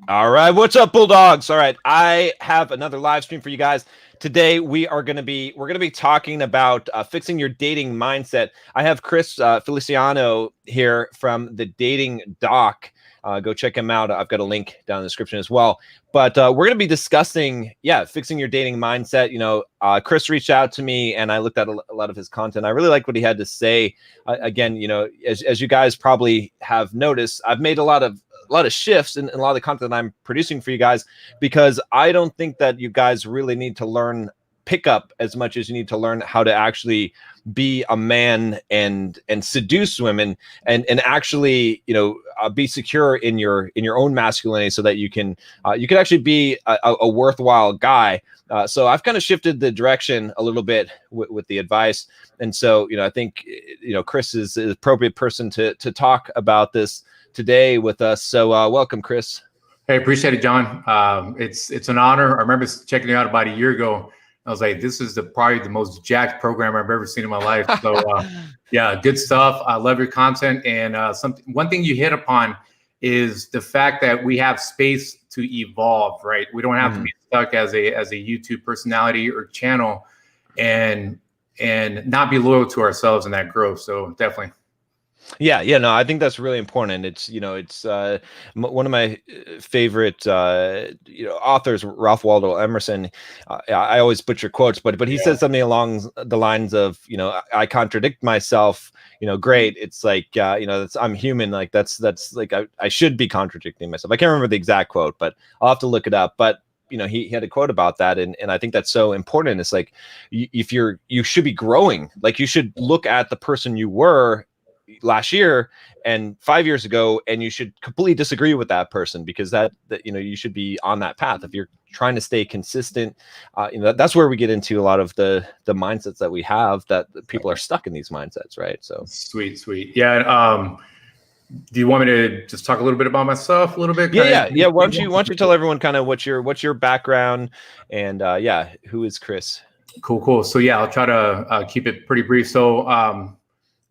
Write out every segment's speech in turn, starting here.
All right, what's up, Bulldogs? All right, I have another live stream for you guys. Today we're gonna be talking about fixing your dating mindset. I have Chris Feliciano here from the Dating Doc. Go check him out. I've got a link down in the description as well. But we're gonna be discussing, fixing your dating mindset. Chris reached out to me and I looked at a lot of his content. I really liked what he had to say. Again, as you guys probably have noticed, I've made a lot of shifts in a lot of the content that I'm producing for you guys, because I don't think that you guys really need to learn pickup as much as you need to learn how to actually be a man and seduce women and actually, be secure in your own masculinity, so that you can actually be a worthwhile guy. So I've kind of shifted the direction a little bit with the advice. And so, I think, Chris is the appropriate person to talk about this today with us. So welcome, Chris. Hey, appreciate it, John. It's an honor. I remember checking you out about a year ago. I was like, this is probably the most jacked program I've ever seen in my life. So yeah, good stuff. I love your content. And one thing you hit upon is the fact that we have space to evolve, right? We don't have to be stuck as a YouTube personality or channel and not be loyal to ourselves in that growth. So definitely. Yeah, no, I think that's really important. It's one of my favorite authors, Ralph Waldo Emerson. I always butcher quotes, but he said something along the lines of, I contradict myself. Great. It's like I'm human. Like that's like I should be contradicting myself. I can't remember the exact quote, but I'll have to look it up. But he had a quote about that, and I think that's so important. It's like you should be growing. Like you should look at the person you were last year and 5 years ago, and you should completely disagree with that person, because that you should be on that path. If you're trying to stay consistent, that's where we get into a lot of the mindsets that we have, that people are stuck in these mindsets, right? So sweet. Yeah. Do you want me to just talk a little bit about myself a little bit? Yeah. Why don't you tell everyone kind of what's your background, and who is Chris? Cool. So yeah, I'll try to keep it pretty brief. So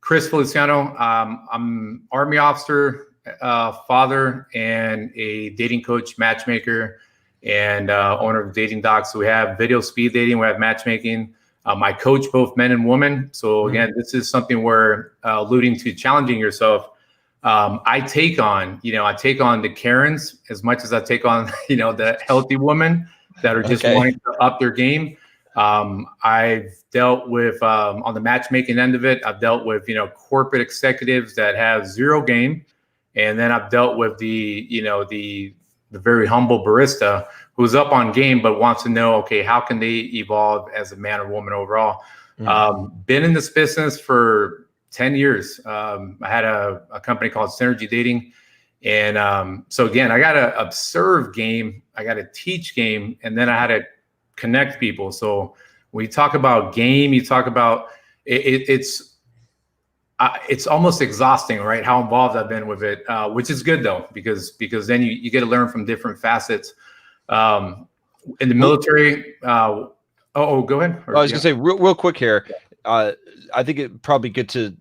Chris Feliciano, I'm Army officer, father, and a dating coach, matchmaker, and owner of Dating Doc. So we have video speed dating, we have matchmaking. I coach both men and women. So again, this is something where alluding to challenging yourself. I take on the Karens as much as I take on, the healthy women that are just wanting to up their game. I've dealt with, on the matchmaking end of it, I've dealt with, corporate executives that have zero game. And then I've dealt with the very humble barista who's up on game, but wants to know, okay, how can they evolve as a man or woman overall? Been in this business for 10 years. I had a company called Synergy Dating. And so again, I got to observe game, I got to teach game, and then I had to connect people. So when you talk about game, you talk about it's almost exhausting, right? How involved I've been with it, which is good though, because then you get to learn from different facets. In the military, go ahead. I was gonna say real quick here. I think it probably good to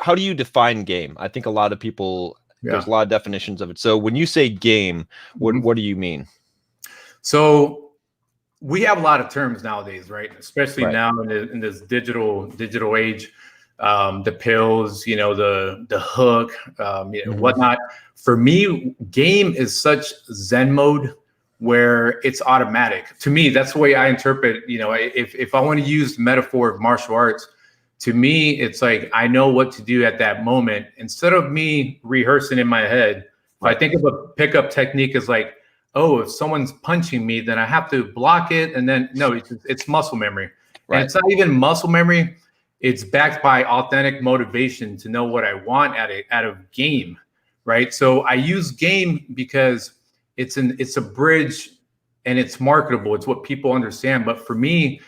how do you define game? I think a lot of people, there's a lot of definitions of it. So when you say game, what do you mean? So we have a lot of terms nowadays, right? Especially now in this digital age, the pills, the hook, whatnot. For me, game is such Zen mode where it's automatic. To me, that's the way I interpret. If I want to use the metaphor of martial arts, to me, it's like I know what to do at that moment. Instead of me rehearsing in my head, if I think of a pickup technique as like, oh, if someone's punching me, then I have to block it. And then, no, it's muscle memory. Right. And it's not even muscle memory. It's backed by authentic motivation to know what I want out of game, right? So I use game because it's a bridge and it's marketable. It's what people understand. But for me,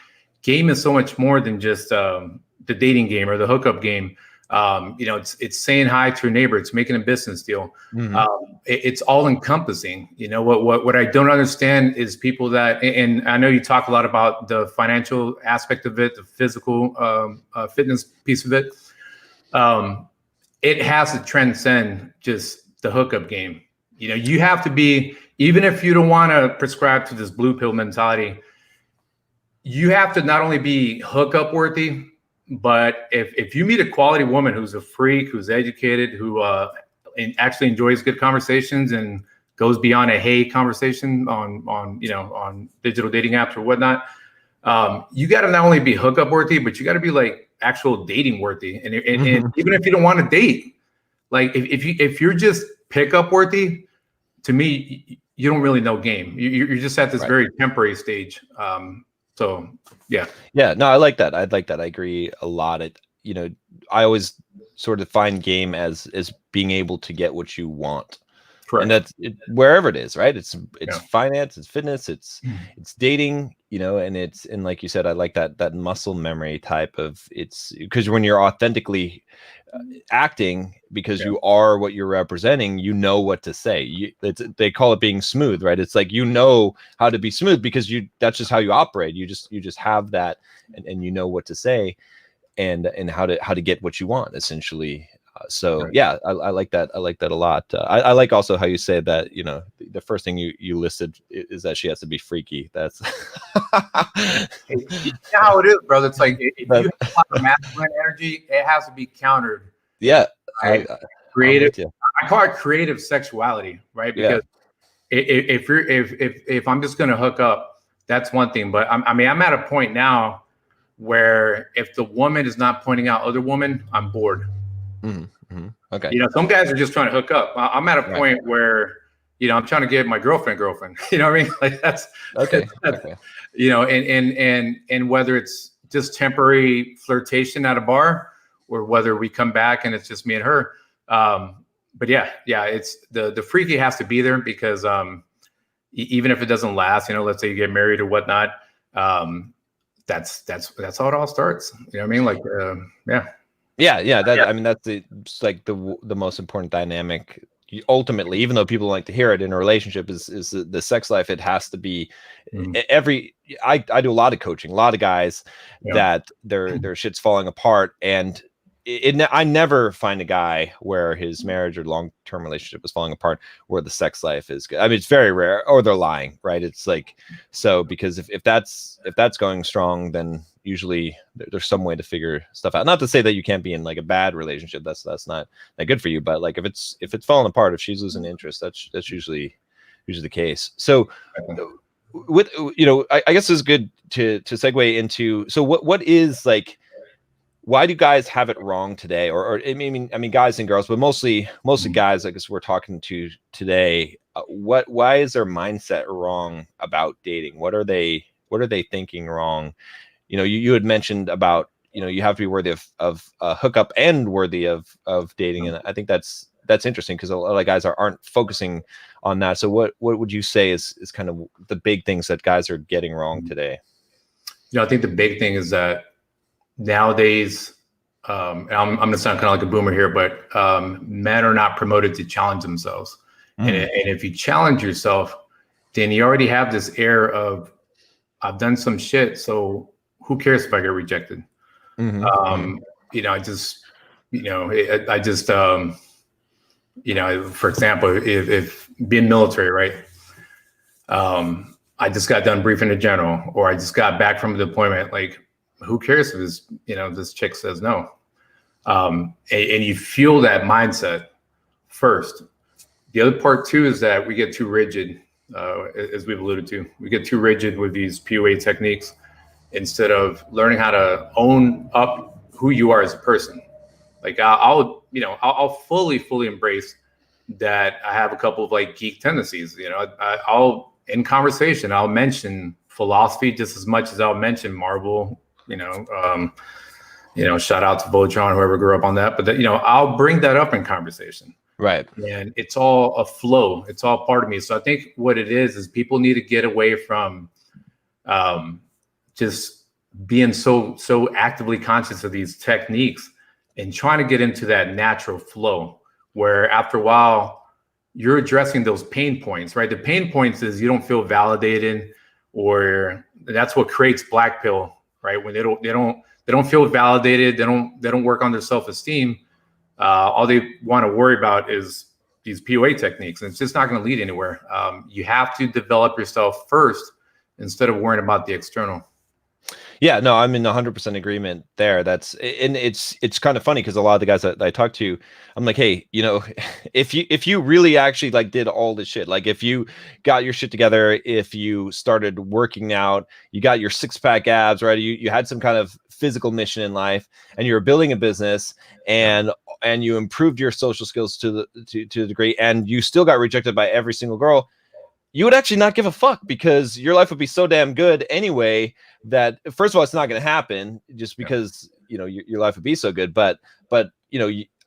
game is so much more than just the dating game or the hookup game. It's saying hi to your neighbor. It's making a business deal. It's all encompassing. What I don't understand is people that, and I know you talk a lot about the financial aspect of it, the physical fitness piece of it. It has to transcend just the hookup game. You have to be even if you don't want to prescribe to this blue pill mentality, you have to not only be hookup worthy, but if you meet a quality woman who's a freak, who's educated, who actually enjoys good conversations and goes beyond a hey conversation on digital dating apps or whatnot, you got to not only be hookup worthy, but you got to be like actual dating worthy. And even if you don't want to date, like if you're just pickup worthy, to me, you don't really know game. You're just at this very temporary stage. So yeah. No, I like that. I agree a lot. I always sort of find game as being able to get what you want. Correct. And that's wherever it is, right? It's finance, it's fitness, it's dating, and like you said, I like that muscle memory type of, it's because when you're authentically acting, because you are what you're representing, you know what to say. They call it being smooth, right? It's like, how to be smooth because that's just how you operate. You just have that, and you know what to say, and how to get what you want, essentially. I like that. I like that a lot. I like also how you say that, the first thing you listed is that she has to be freaky. That's how it is, brother. It's like, if you have a lot of masculine energy, it has to be countered. Yeah. Right? Creative. I call it creative sexuality, right? Because if I'm just going to hook up, that's one thing. But I'm at a point now where if the woman is not pointing out other women, I'm bored. Mm-hmm. Okay. Some guys are just trying to hook up. I'm at a point where, I'm trying to get my girlfriend. You know what I mean? Like that's okay. Okay. And whether it's just temporary flirtation at a bar, or whether we come back and it's just me and her. But it's the freaky has to be there, because even if it doesn't last, let's say you get married or whatnot, that's how it all starts. You know what I mean? Like, that's the most important dynamic. Ultimately, even though people like to hear it in a relationship, is the sex life. It has to be I do a lot of coaching, a lot of guys that their shit's falling apart, and I never find a guy where his marriage or long-term relationship is falling apart where the sex life is good. I mean, it's very rare, or they're lying, right? It's like, so because if that's going strong, then usually there's some way to figure stuff out. Not to say that you can't be in like a bad relationship. That's not that good for you. But like if it's falling apart, if she's losing interest, that's usually the case. So with I guess it's good to segue into, so what is like, why do guys have it wrong today? Or I mean guys and girls, but mostly guys, I guess we're talking to today. Why is their mindset wrong about dating? What are they thinking wrong? You had mentioned about, you have to be worthy of hookup and worthy of dating. And I think that's interesting, because a lot of guys aren't focusing on that. So what would you say is kind of the big things that guys are getting wrong today? I think the big thing is that nowadays, and I'm going to sound kind of like a boomer here, but men are not promoted to challenge themselves. And if you challenge yourself, then you already have this air of, I've done some shit, so who cares if I get rejected? For example, if being military, right? I just got done briefing a general, or I just got back from a deployment. Like, who cares if this chick says no? And you feel that mindset first. The other part too is that we get too rigid, as we've alluded to. We get too rigid with these PUA techniques, instead of learning how to own up who you are as a person. Like I'll fully embrace that I have a couple of like geek tendencies. I'll in conversation, I'll mention philosophy just as much as I'll mention Marvel. Shout out to Voltron, whoever grew up on that. But I'll bring that up in conversation. Right. And it's all a flow. It's all part of me. So I think what it is people need to get away from just being so actively conscious of these techniques, and trying to get into that natural flow, where after a while you're addressing those pain points, right? The pain points is you don't feel validated, or that's what creates black pill, right? When they don't feel validated, they don't work on their self-esteem. All they want to worry about is these PUA techniques, and it's just not going to lead anywhere. You have to develop yourself first instead of worrying about the external. Yeah, no, I'm in 100% agreement there. And it's kind of funny because a lot of the guys that I talk to, I'm like, hey, if you really actually like did all this shit, like if you got your shit together, if you started working out, you got your 6-pack abs, right? You had some kind of physical mission in life, and you're building a business, and you improved your social skills to a degree, and you still got rejected by every single girl, you would actually not give a fuck, because your life would be so damn good anyway that, first of all, it's not going to happen just because your life would be so good. But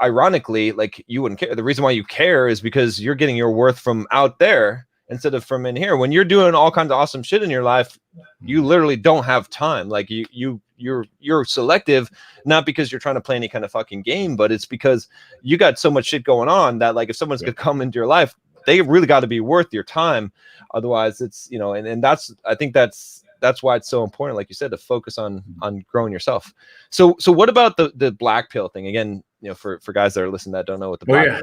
ironically, like, you wouldn't care. The reason why you care is because you're getting your worth from out there instead of from in here. When you're doing all kinds of awesome shit in your life, you literally don't have time. Like, you're selective, not because you're trying to play any kind of fucking game, but it's because you got so much shit going on that, like, if someone's gonna come into your life, they really got to be worth your time. Otherwise, it's and I think that's why it's so important, like you said, to focus on growing yourself. So what about the black pill thing again? For guys that are listening that don't know what the black pill is.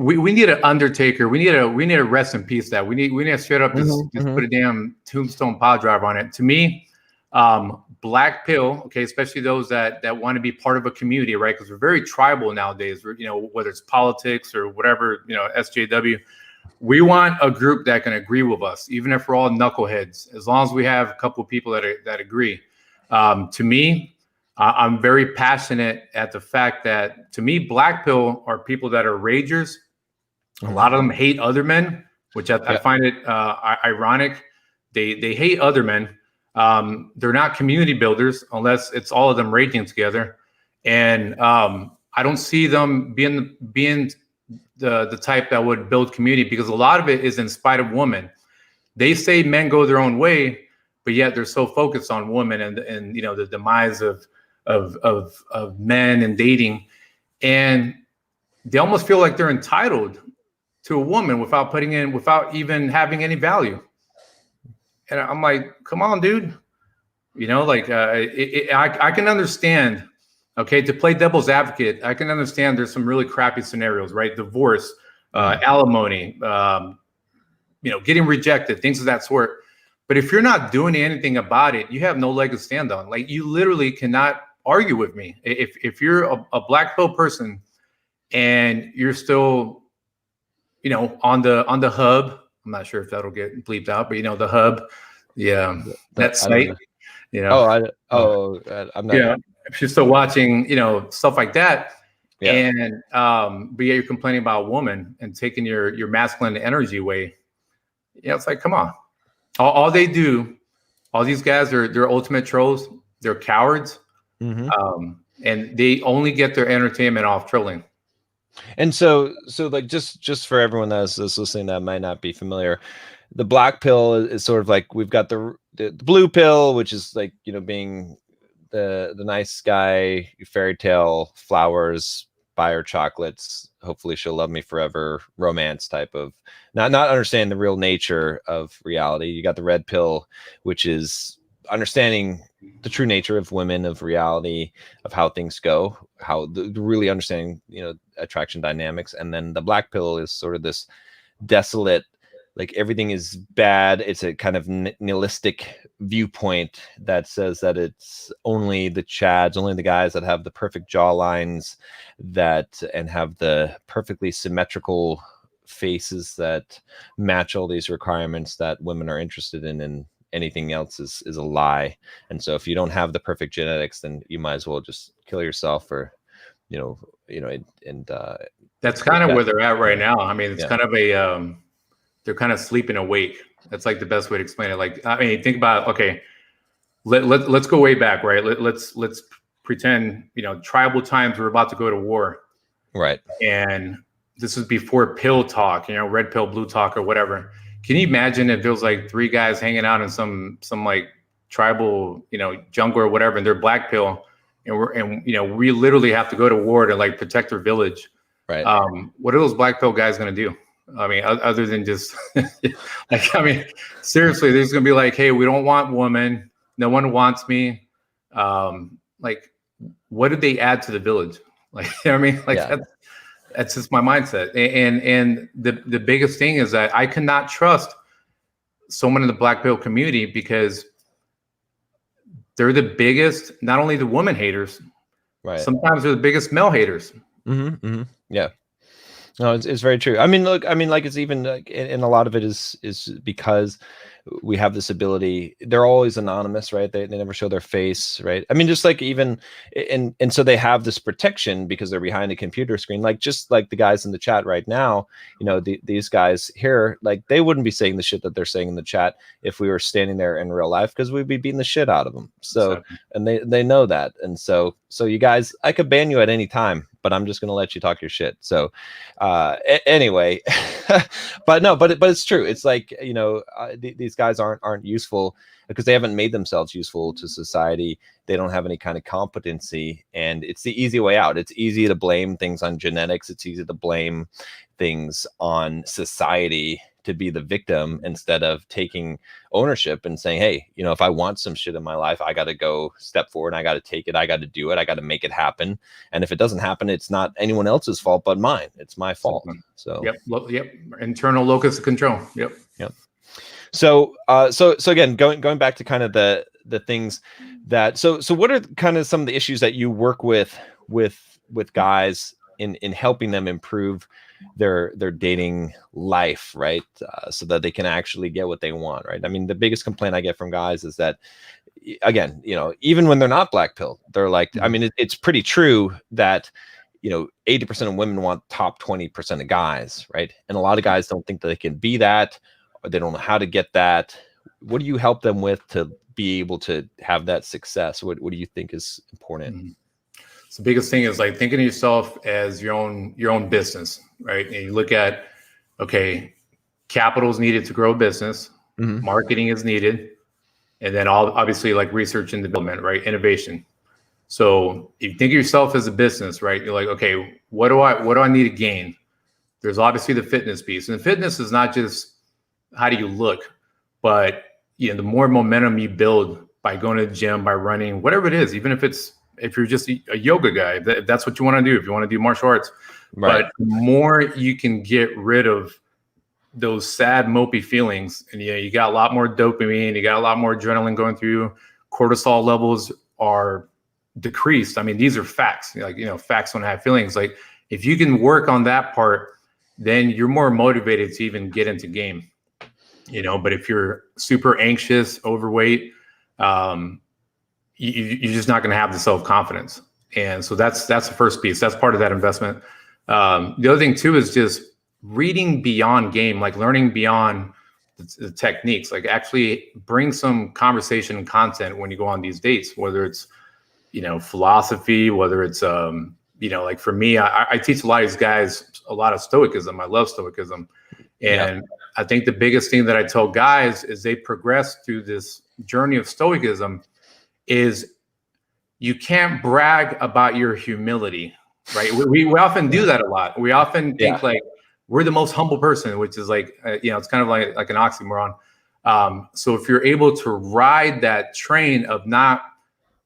We need an undertaker. We need a rest in peace. That we need to straight up just put a damn tombstone pile driver on it. To me, black pill, especially those that want to be part of a community, right? Because we're very tribal nowadays. Whether it's politics or whatever, SJW. We want a group that can agree with us, even if we're all knuckleheads. As long as we have a couple of people that agree. To me, I'm very passionate at the fact that, to me, black pill are people that are ragers. A lot of them hate other men, which I find it ironic. They hate other men. They're not community builders unless it's all of them raging together. And I don't see them being the type that would build community, because a lot of it is in spite of women. They say men go their own way, but yet they're so focused on women and the demise of men and dating, and they almost feel like they're entitled to a woman without even having any value. And I'm like, come on, dude. I can understand. To play devil's advocate, I can understand there's some really crappy scenarios, right? Divorce, alimony, getting rejected, things of that sort. But if you're not doing anything about it, you have no leg to stand on. Like, you literally cannot argue with me. If you're a black pill person and you're still, on the hub, I'm not sure if that'll get bleeped out, but the hub, that site, I'm not. If you're still watching, stuff like that, and but yet you're complaining about a woman and taking your masculine energy away, it's like, come on. All they do, all these guys they're ultimate trolls. They're cowards, and they only get their entertainment off trolling. And so like, just for everyone that's listening that might not be familiar, the black pill is sort of like, we've got the blue pill, which is like, being the nice guy, fairy tale, flowers, buy her chocolates, hopefully she'll love me forever, romance type of, not understanding the real nature of reality. You got the red pill, which is understanding the true nature of women, of reality, of how things go, how really understanding attraction dynamics. And then the black pill is sort of this desolate, like, everything is bad. It's a kind of nihilistic viewpoint that says that it's only the chads, only the guys that have the perfect jawlines and have the perfectly symmetrical faces that match all these requirements that women are interested in, and anything else is a lie. And so if you don't have the perfect genetics, then you might as well just kill yourself, or that's kind of where they're at right now. I mean, it's kind of they're kind of sleeping awake. That's like the best way to explain it. Like, I mean, think about, let's go way back, right? Let's pretend, tribal times, we're about to go to war. Right. And this is before pill talk, red pill, blue talk, or whatever. Can you imagine if there was like 3 guys hanging out in some like tribal, jungle or whatever, and they're black pill, and we literally have to go to war to like protect their village. Right. What are those black pill guys going to do? I mean, other than just seriously, there's going to be like, hey, we don't want women. No one wants me. Like, what did they add to the village? Like, That's just my mindset. And the biggest thing is that I cannot trust someone in the black pill community because they're the biggest, not only the woman haters, Right. sometimes they're the biggest male haters. Yeah. No, it's very true. I mean, look, I mean, like it's even like, and a lot of it is because we have this ability. They're always anonymous, right? They never show their face, right? I mean, just like even and so they have this protection because they're behind a computer screen. Like just like the guys in the chat right now, you know, these guys here, like they wouldn't be saying the shit that they're saying in the chat if we were standing there in real life because we'd be beating the shit out of them. So Exactly. and they know that, and so you guys, I could ban you at any time, but I'm just gonna let you talk your shit. So anyway, but it's true. It's like, you know, these guys aren't useful because they haven't made themselves useful to society. They don't have any kind of competency, and it's the easy way out. It's easy to blame things on genetics. It's easy to blame things on society to be the victim instead of taking ownership and saying, hey, you know, if I want some shit in my life, I got to go step forward and I got to take it. I got to do it. I got to make it happen. And if it doesn't happen, it's not anyone else's fault but mine. It's my fault. So yep. Internal locus of control. Yep. So again, going back to kind of the things that so what are kind of some of the issues that you work with guys in helping them improve their dating life, right? So that they can actually get what they want, right? I mean, the biggest complaint I get from guys is that, again, you know, even when they're not black pill, they're like, I mean, it's pretty true that, you know, 80% of women want top 20% of guys, right? And a lot of guys don't think that they can be that, or they don't know how to get that. What do you help them with to be able to have that success? What do you think is important? So the biggest thing is like thinking of yourself as your own business, right? And you look at, okay, capital is needed to grow a business, marketing is needed, and then obviously like research and development, right? Innovation. So if you think of yourself as a business, right? You're like, okay, what do I need to gain? There's obviously the fitness piece, and the fitness is not just how do you look, but you know, the more momentum you build by going to the gym, by running, whatever it is, even if you're just a yoga guy, that's what you want to do. If you want to do martial arts, right. But the more you can get rid of those sad, mopey feelings, and you got a lot more dopamine, you got a lot more adrenaline going through you, cortisol levels are decreased. I mean, these are facts. Like, you know, facts don't have feelings. Like if you can work on that part, then you're more motivated to even get into game. You know, but if you're super anxious, overweight, you're just not going to have the self-confidence. And so that's the first piece. That's part of that investment. The other thing too is just reading beyond game, like learning beyond the techniques, like actually bring some conversation and content when you go on these dates, whether it's, you know, philosophy, whether it's, you know, like for me, I teach a lot of these guys a lot of stoicism. I love stoicism. And I think the biggest thing that I tell guys is they progress through this journey of stoicism is you can't brag about your humility, right? We often do that a lot. We often think like we're the most humble person, which is like, you know, it's kind of like an oxymoron. So if you're able to ride that train of not,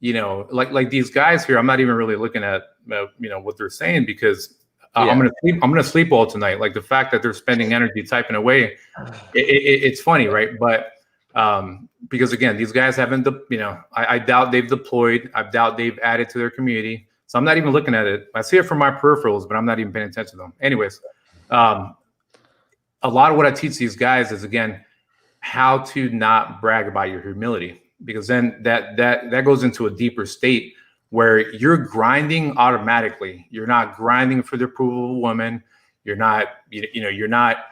you know, like these guys here, I'm not even really looking at, you know, what they're saying because I'm gonna sleep all tonight. Like the fact that they're spending energy typing away, it's funny, right? But because again, these guys haven't, you know, I doubt they've deployed. I doubt they've added to their community. So I'm not even looking at it. I see it from my peripherals, but I'm not even paying attention to them. Anyways, a lot of what I teach these guys is, again, how to not brag about your humility, because then that goes into a deeper state where you're grinding automatically. You're not grinding for the approval of a woman. You're not, you know, you're not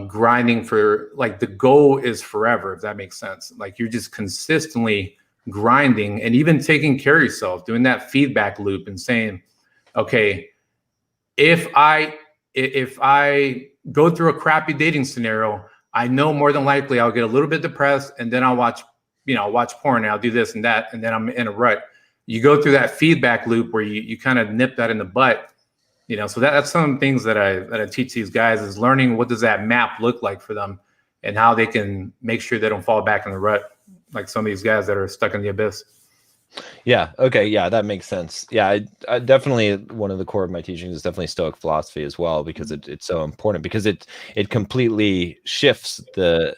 grinding for, like, the goal is forever, if that makes sense. Like, you're just consistently grinding and even taking care of yourself, doing that feedback loop and saying, okay, if I go through a crappy dating scenario, I know more than likely I'll get a little bit depressed, and then I'll watch porn, and I'll do this and that, and then I'm in a rut. You go through that feedback loop where you kind of nip that in the butt, you know. So that's some of the things that I teach these guys, is learning what does that map look like for them and how they can make sure they don't fall back in the rut like some of these guys that are stuck in the abyss. Yeah. Okay. Yeah, that makes sense. Yeah, I definitely, one of the core of my teachings is definitely Stoic philosophy as well, because it's so important, because it completely shifts the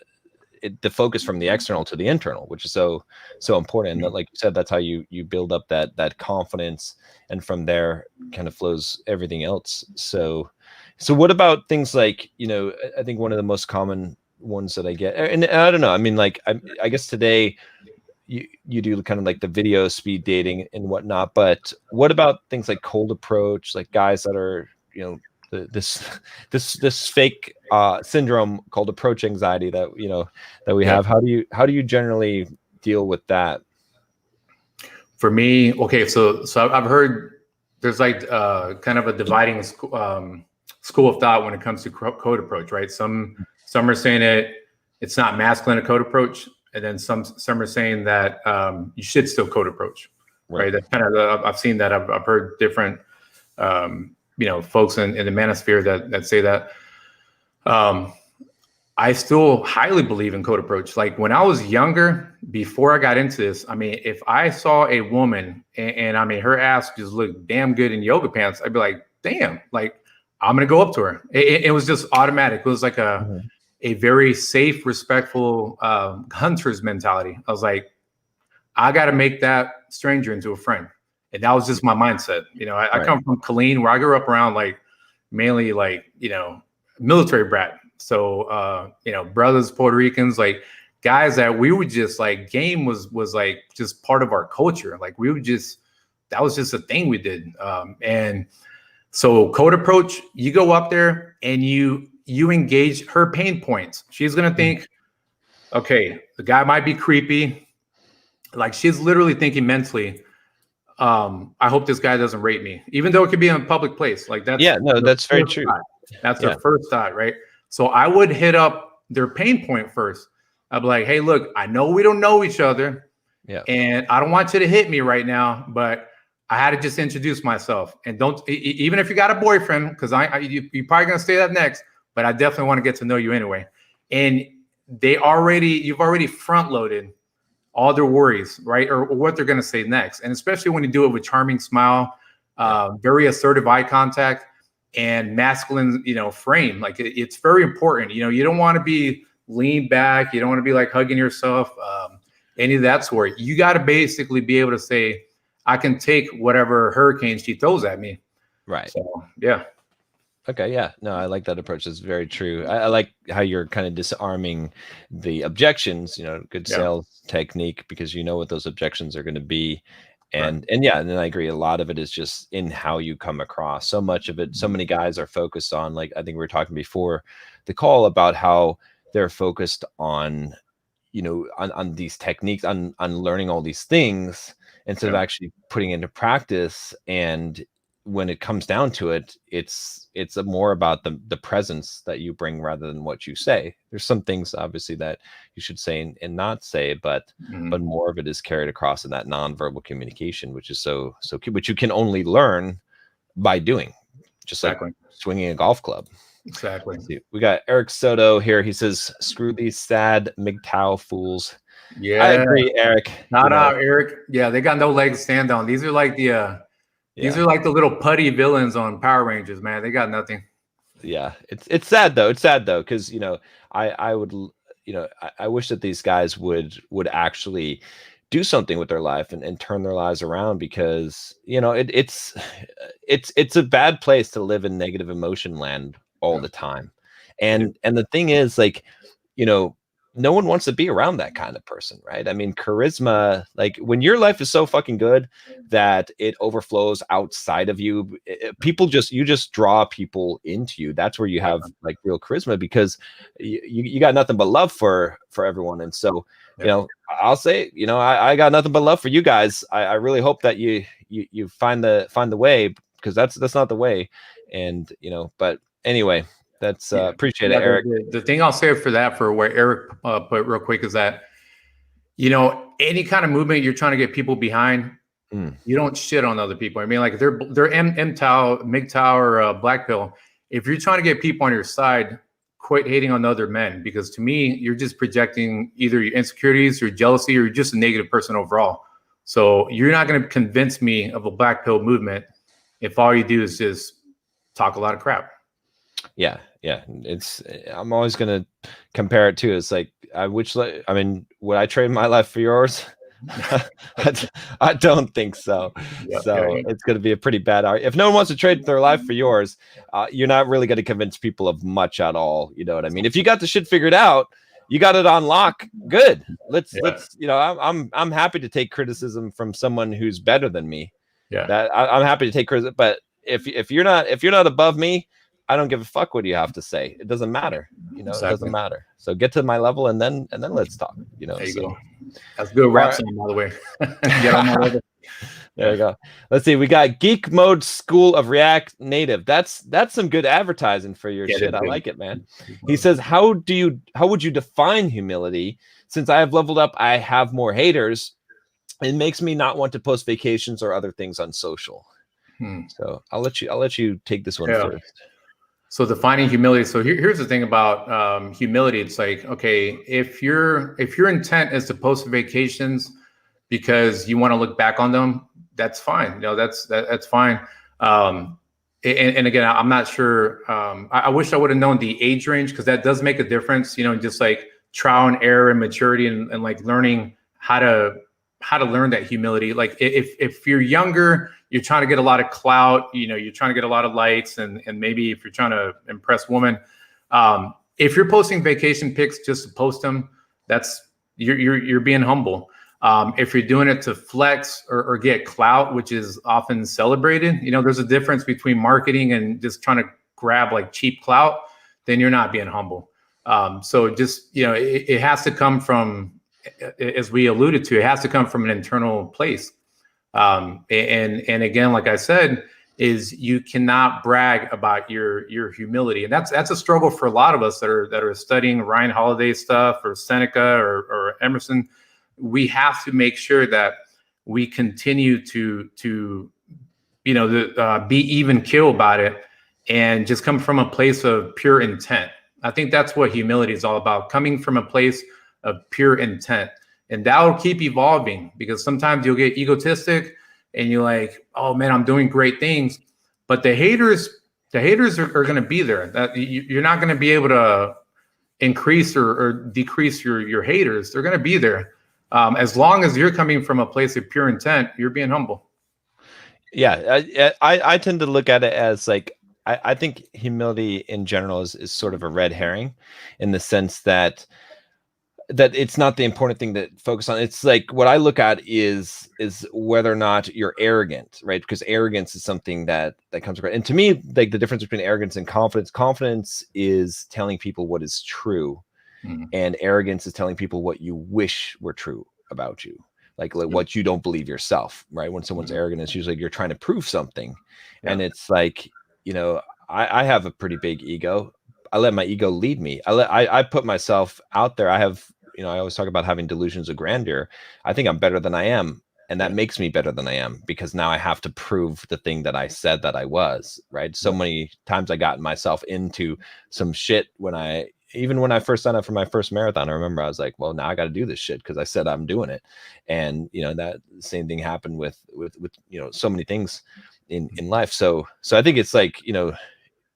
focus from the external to the internal, which is so important. And that, like you said, that's how you build up that confidence, and from there kind of flows everything else. So what about things like, I think one of the most common ones that I get, and I don't know, I mean, like, I guess today you do kind of like the video speed dating and whatnot, but what about things like cold approach, like guys that are, this this fake syndrome called approach anxiety that that we Yeah. have? How do you generally deal with that? For me, okay, so I've heard there's like kind of a dividing school of thought when it comes to code approach, right? Some are saying it's not masculine a code approach, and then some are saying that you should still code approach, right? That's kind of I've seen that. I've heard different folks in the manosphere that say that. I still highly believe in code approach. Like when I was younger, before I got into this, I mean, if I saw a woman and I mean, her ass just looked damn good in yoga pants, I'd be like, damn, like I'm going to go up to her. It was just automatic. It was like a very safe, respectful hunter's mentality. I was like, I got to make that stranger into a friend. And that was just my mindset. I come from Killeen, where I grew up around like mainly like, military brat. So, brothers, Puerto Ricans, like guys that we would just like, game was like just part of our culture. Like we would just, that was just a thing we did. And so code approach, you go up there and you engage her pain points. She's going to think, okay, the guy might be creepy. Like she's literally thinking mentally, I hope this guy doesn't rape me, even though it could be in a public place. Like that's, that's very true. That's their first thought, right? So I would hit up their pain point first. I'd be like, hey, look, I know we don't know each other. Yeah. And I don't want you to hit me right now, but I had to just introduce myself. And don't, even if you got a boyfriend, because you're probably going to say that next, but I definitely want to get to know you anyway. And you've already front loaded all their worries, right? Or what they're going to say next. And especially when you do it with charming smile, very assertive eye contact, and masculine, frame. Like it's very important. You don't want to be lean back. You don't want to be like hugging yourself, any of that sort. You got to basically be able to say, I can take whatever hurricane she throws at me. Right. So, yeah. Okay. Yeah. No, I like that approach. It's very true. I like how you're kind of disarming the objections, good sales technique, because you know what those objections are going to be. And yeah, and then I agree. A lot of it is just in how you come across. So much of it, so many guys are focused on, like, I think we were talking before the call about how they're focused on, on these techniques, on learning all these things instead of actually putting into practice. And when it comes down to it, it's more about the presence that you bring rather than what you say. There's some things obviously that you should say and not say, but more of it is carried across in that nonverbal communication, which is so key, which you can only learn by doing, just like swinging a golf club. Exactly. We got Eric Soto here. He says, "Screw these sad MGTOW fools." Yeah, I agree, Eric. Not out, Eric. Yeah, they got no legs to stand on. These are like the these are like the little putty villains on Power Rangers, man. They got nothing. Yeah, it's sad though. It's sad though, because I would I wish that these guys would actually do something with their life and turn their lives around, because it's a bad place to live in negative emotion land all the time. And the thing is, like, no one wants to be around that kind of person, right? I mean, charisma, like when your life is so fucking good that it overflows outside of you, you just draw people into you. That's where you have like real charisma, because you got nothing but love for everyone. And so, I'll say, I got nothing but love for you guys. I really hope that you find the way, because that's not the way. And, but anyway, that's appreciate it, Eric. The thing I'll say for that, for what Eric put real quick, is that any kind of movement you're trying to get people behind, you don't shit on other people. I mean, like they're MTOW, MGTOW, or Black Pill. If you're trying to get people on your side, quit hating on other men, because to me, you're just projecting either your insecurities or jealousy, or you're just a negative person overall. So you're not going to convince me of a black pill movement if all you do is just talk a lot of crap. Yeah. I'm always going to compare it to, it's like, would I trade my life for yours? I don't think so. It's going to be a pretty bad argument. If no one wants to trade their life for yours, you're not really going to convince people of much at all. You know what I mean? If you got the shit figured out, you got it on lock. Good. Let's I'm happy to take criticism from someone who's better than me. Yeah. That I'm happy to take criticism, but if you're not above me, I don't give a fuck what you have to say. It doesn't matter. Exactly. It doesn't matter. So get to my level and then let's talk. There you go. That's good rap song, by the way. Get on my level. There you go. Let's see. We got Geek Mode School of React Native. That's some good advertising for your shit. I like it, man. He says, how would you define humility? Since I have leveled up, I have more haters. It makes me not want to post vacations or other things on social. So I'll let you take this one first. So defining humility. So here's the thing about humility. It's like, okay, if your intent is to post vacations because you want to look back on them, that's fine. That's fine. And again, I'm not sure. I wish I would have known the age range, because that does make a difference. Just like trial and error and maturity and like learning how to learn that humility. Like if you're younger, you're trying to get a lot of clout, you're trying to get a lot of lights, and maybe if you're trying to impress women, if you're posting vacation pics just to post them, that's you're being humble. If you're doing it to flex or get clout, which is often celebrated, there's a difference between marketing and just trying to grab like cheap clout, then you're not being humble. So just, it has to come from, as we alluded to, it has to come from an internal place. And again, like I said, is you cannot brag about your humility. And that's a struggle for a lot of us that are studying Ryan Holiday stuff or Seneca or Emerson. We have to make sure that we continue to be even keel about it and just come from a place of pure intent. I think that's what humility is all about, coming from a place of pure intent. And that will keep evolving, because sometimes you'll get egotistic and you're like, oh man, I'm doing great things. But the haters are going to be there. That you're not going to be able to increase or decrease your haters. They're going to be there. As long as you're coming from a place of pure intent, you're being humble. Yeah, I tend to look at it as like, I think humility in general is sort of a red herring, in the sense that it's not the important thing to focus on. It's like, what I look at is whether or not you're arrogant, right? Because arrogance is something that comes across. And to me, like, the difference between arrogance and confidence is telling people what is true. And arrogance is telling people what you wish were true about you, like what you don't believe yourself, right? When someone's arrogant, it's usually you're trying to prove something. And it's like, I have a pretty big ego. I let my ego lead me. I put myself out there. I have, I always talk about having delusions of grandeur. I think I'm better than I am. And that makes me better than I am, because now I have to prove the thing that I said that I was, right? So many times I got myself into some shit even when I first signed up for my first marathon. I remember I was like, well, now I got to do this shit because I said I'm doing it. And, that same thing happened with so many things in life. So I think it's like,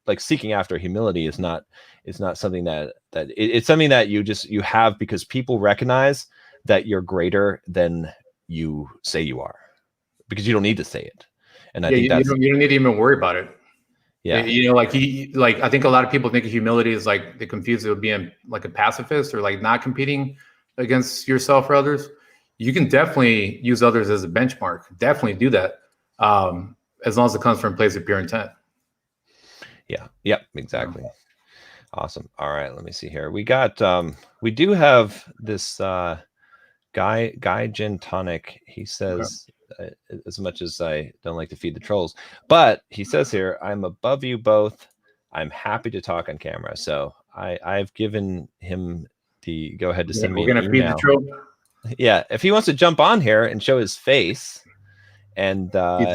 like seeking after humility is not something it's something that you have because people recognize that you're greater than you say you are, because you don't need to say it. And I think you don't need to even worry about it. Yeah. I think a lot of people think of humility as like, they confuse it with being like a pacifist or like not competing against yourself or others. You can definitely use others as a benchmark. Definitely do that. As long as it comes from a place of pure intent. Yeah. Yep. Exactly. Awesome. All right. Let me see here. We got, we do have this, Guy Gin Tonic. He says, as much as I don't like to feed the trolls, but he says here, I'm above you both. I'm happy to talk on camera. So I've given him the go ahead to send me an email. Feed the troll. Yeah. If he wants to jump on here and show his face. And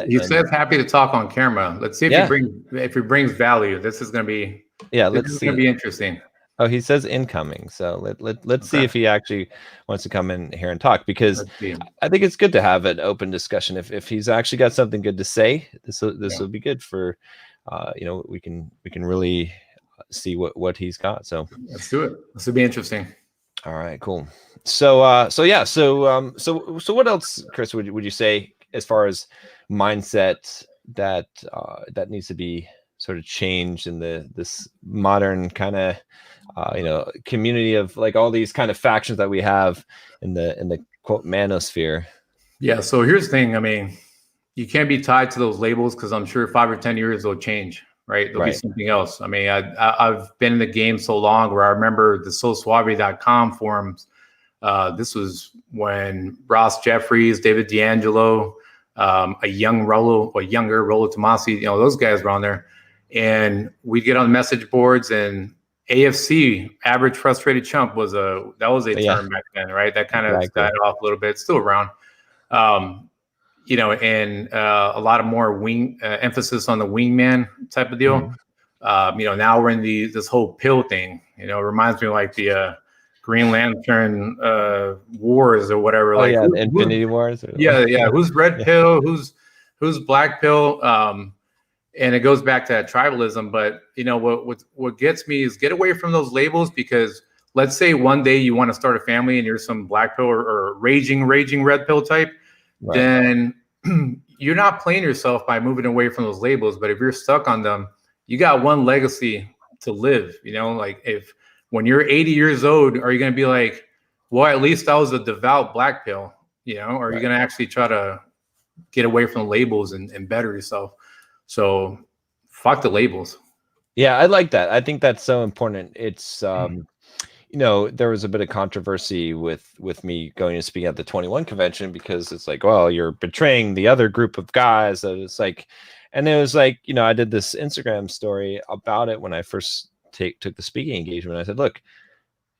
he says happy to talk on camera. Let's see if he brings value. This is going to be, this is going to be interesting. Oh, he says incoming. So let's see Okay. if he actually wants to come in here and talk, because Let's see. I think it's good to have an open discussion. If he's actually got something good to say, this Yeah. will be good for, we can really see what he's got. So Let's do it. This will be interesting. all right, cool. So what else, Chris, would you say as far as mindset that that needs to be sort of changed in this modern kind of community of like all these kind of factions that we have in the quote manosphere? Yeah. So here's the thing. I mean, you can't be tied to those labels because I'm sure 5 or 10 years they'll change, right? There'll be Right. something else. I mean, I've been in the game so long where I remember the SoSuave.com forums. This was when Ross Jeffries, David D'Angelo, a younger Rollo Tomasi, those guys were on there. And we'd get on the message boards, and AFC, average frustrated chump, was a term back then, right? That kind of died off a little bit. It's still around. And a lot of more emphasis on the wingman type of deal. Now we're in this whole pill thing. It reminds me of like the Green Lantern wars or whatever. The Infinity Wars. Yeah. Who's red pill? Who's black pill? And it goes back to that tribalism. But what gets me is get away from those labels, because let's say one day you want to start a family and you're some black pill or raging red pill type. Right. Then you're not playing yourself by moving away from those labels. But if you're stuck on them, you got one legacy to live. Like if when you're 80 years old, are you going to be like, well, at least I was a devout black pill, or are you going to actually try to get away from the labels and better yourself? So fuck the labels. Yeah, I like that. I think that's so important. It's there was a bit of controversy with me going to speak at the 21 convention, because it's like, well, you're betraying the other group of guys. So it's like, and it was like, I did this Instagram story about it when I first took the speaking engagement. I said, look,